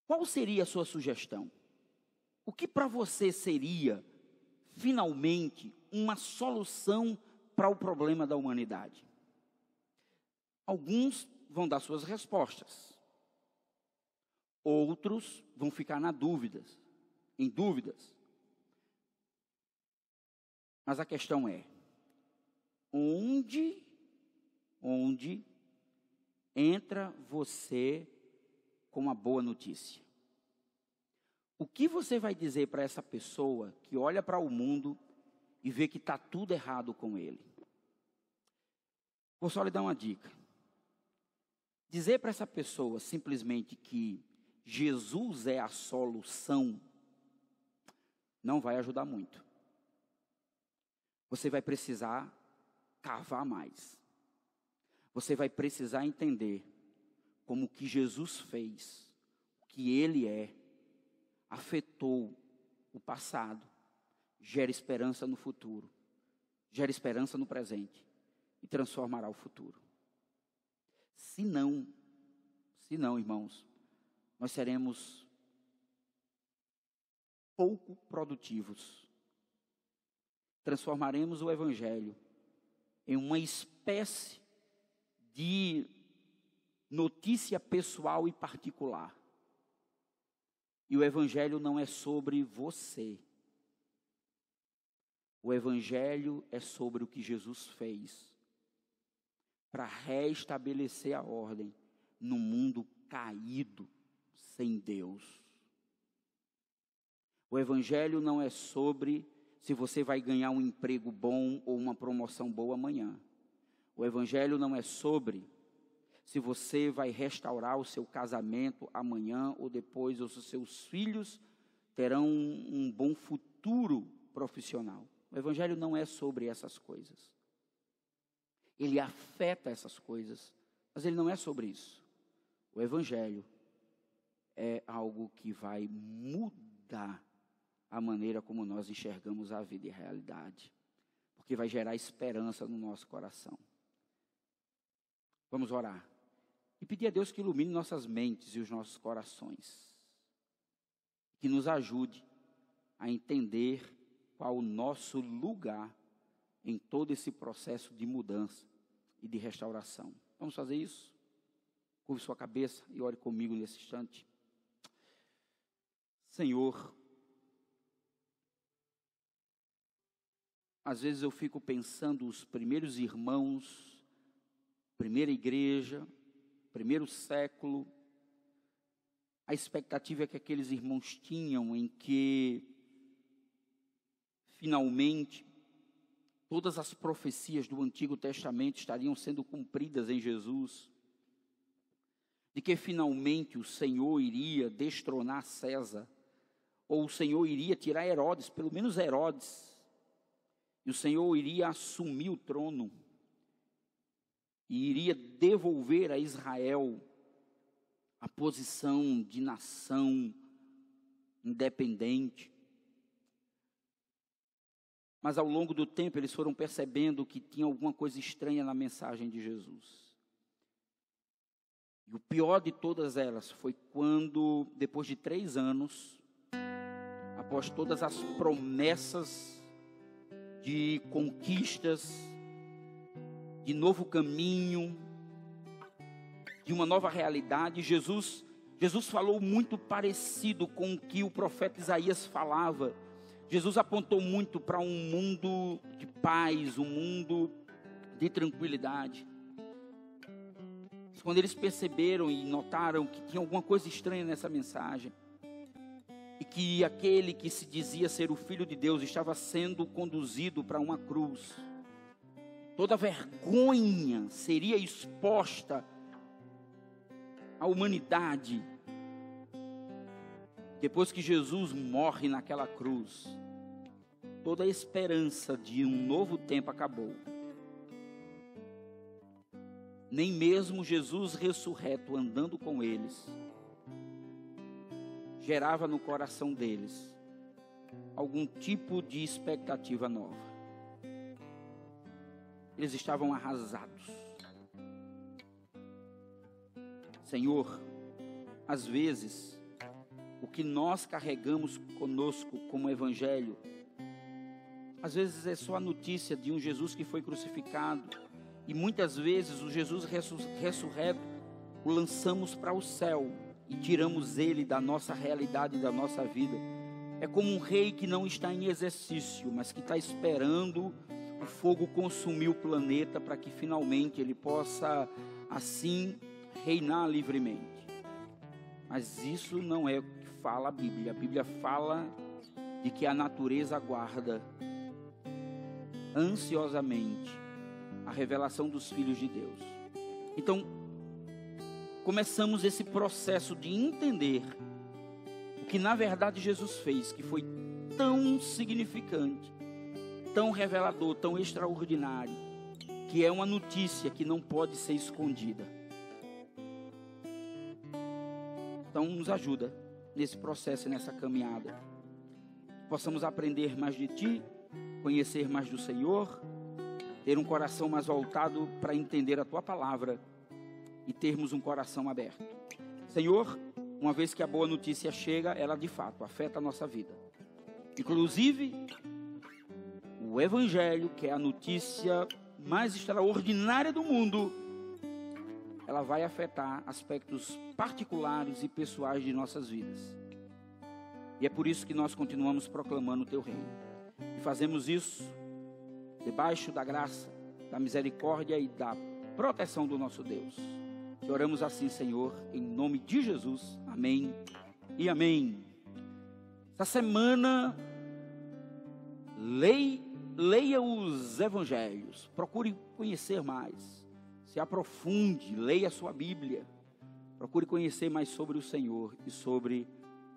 qual seria a sua sugestão? O que para você seria, finalmente, uma solução para o problema da humanidade? Alguns vão dar suas respostas. Outros vão ficar em dúvidas. Mas a questão é: onde entra você com uma boa notícia? O que você vai dizer para essa pessoa que olha para o mundo e vê que está tudo errado com ele? Vou só lhe dar uma dica. Dizer para essa pessoa simplesmente que Jesus é a solução não vai ajudar muito. Você vai precisar cavar mais. Você vai precisar entender como o que Jesus fez, o que Ele é, afetou o passado, gera esperança no futuro, gera esperança no presente e transformará o futuro. Se não, irmãos, nós seremos pouco produtivos. Transformaremos o Evangelho em uma espécie de notícia pessoal e particular. E o Evangelho não é sobre você. O Evangelho é sobre o que Jesus fez para restabelecer a ordem no mundo caído, sem Deus. O Evangelho não é sobre se você vai ganhar um emprego bom ou uma promoção boa amanhã. O Evangelho não é sobre se você vai restaurar o seu casamento amanhã ou depois, ou se os seus filhos terão um bom futuro profissional. O Evangelho não é sobre essas coisas. Ele afeta essas coisas, mas ele não é sobre isso. O Evangelho é algo que vai mudar a maneira como nós enxergamos a vida e a realidade, porque vai gerar esperança no nosso coração. Vamos orar e pedir a Deus que ilumine nossas mentes e os nossos corações, que nos ajude a entender qual o nosso lugar em todo esse processo de mudança e de restauração. Vamos fazer isso? Curve sua cabeça e ore comigo nesse instante. Senhor, às vezes eu fico pensando os primeiros irmãos, primeira igreja, primeiro século, a expectativa que aqueles irmãos tinham em que, finalmente, todas as profecias do Antigo Testamento estariam sendo cumpridas em Jesus, de que finalmente o Senhor iria destronar César, ou o Senhor iria tirar Herodes, pelo menos Herodes, e o Senhor iria assumir o trono, e iria devolver a Israel a posição de nação independente. Mas ao longo do tempo eles foram percebendo que tinha alguma coisa estranha na mensagem de Jesus. E o pior de todas elas foi quando, depois de 3 anos, após todas as promessas de conquistas, de novo caminho, de uma nova realidade, Jesus falou muito parecido com o que o profeta Isaías falava. Jesus apontou muito para um mundo de paz, um mundo de tranquilidade. Quando eles perceberam e notaram que tinha alguma coisa estranha nessa mensagem, e que aquele que se dizia ser o Filho de Deus estava sendo conduzido para uma cruz, toda vergonha seria exposta à humanidade. Depois que Jesus morre naquela cruz, toda a esperança de um novo tempo acabou. Nem mesmo Jesus ressurreto, andando com eles, gerava no coração deles algum tipo de expectativa nova. Eles estavam arrasados. Senhor, às vezes, o que nós carregamos conosco como evangelho, às vezes é só a notícia de um Jesus que foi crucificado, e muitas vezes o Jesus ressurreto o lançamos para o céu e tiramos ele da nossa realidade, da nossa vida. É como um rei que não está em exercício, mas que está esperando o fogo consumir o planeta para que finalmente ele possa assim reinar livremente. Mas isso não é o que fala a Bíblia. A Bíblia fala de que a natureza aguarda ansiosamente a revelação dos filhos de Deus. Então, começamos esse processo de entender o que na verdade Jesus fez, que foi tão significante, tão revelador, tão extraordinário, que é uma notícia que não pode ser escondida. Então, nos ajuda nesse processo e nessa caminhada. Possamos aprender mais de Ti, conhecer mais do Senhor, ter um coração mais voltado para entender a Tua palavra e termos um coração aberto. Senhor, uma vez que a boa notícia chega, ela de fato afeta a nossa vida. Inclusive, o Evangelho, que é a notícia mais extraordinária do mundo, ela vai afetar aspectos particulares e pessoais de nossas vidas. E é por isso que nós continuamos proclamando o Teu reino. E fazemos isso debaixo da graça, da misericórdia e da proteção do nosso Deus. E oramos assim, Senhor, em nome de Jesus. Amém e amém. Essa semana, leia os evangelhos, procure conhecer mais, se aprofunde, leia a sua Bíblia, procure conhecer mais sobre o Senhor e sobre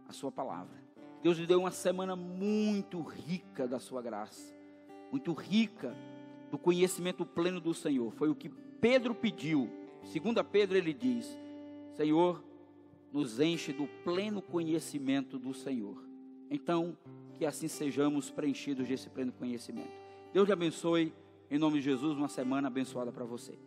a sua palavra. Deus lhe deu uma semana muito rica da sua graça, muito rica do conhecimento pleno do Senhor. Foi o que Pedro pediu. Segundo Pedro, ele diz: Senhor, nos enche do pleno conhecimento do Senhor. Então, que que assim sejamos preenchidos desse pleno conhecimento. Deus te abençoe, em nome de Jesus, uma semana abençoada para você.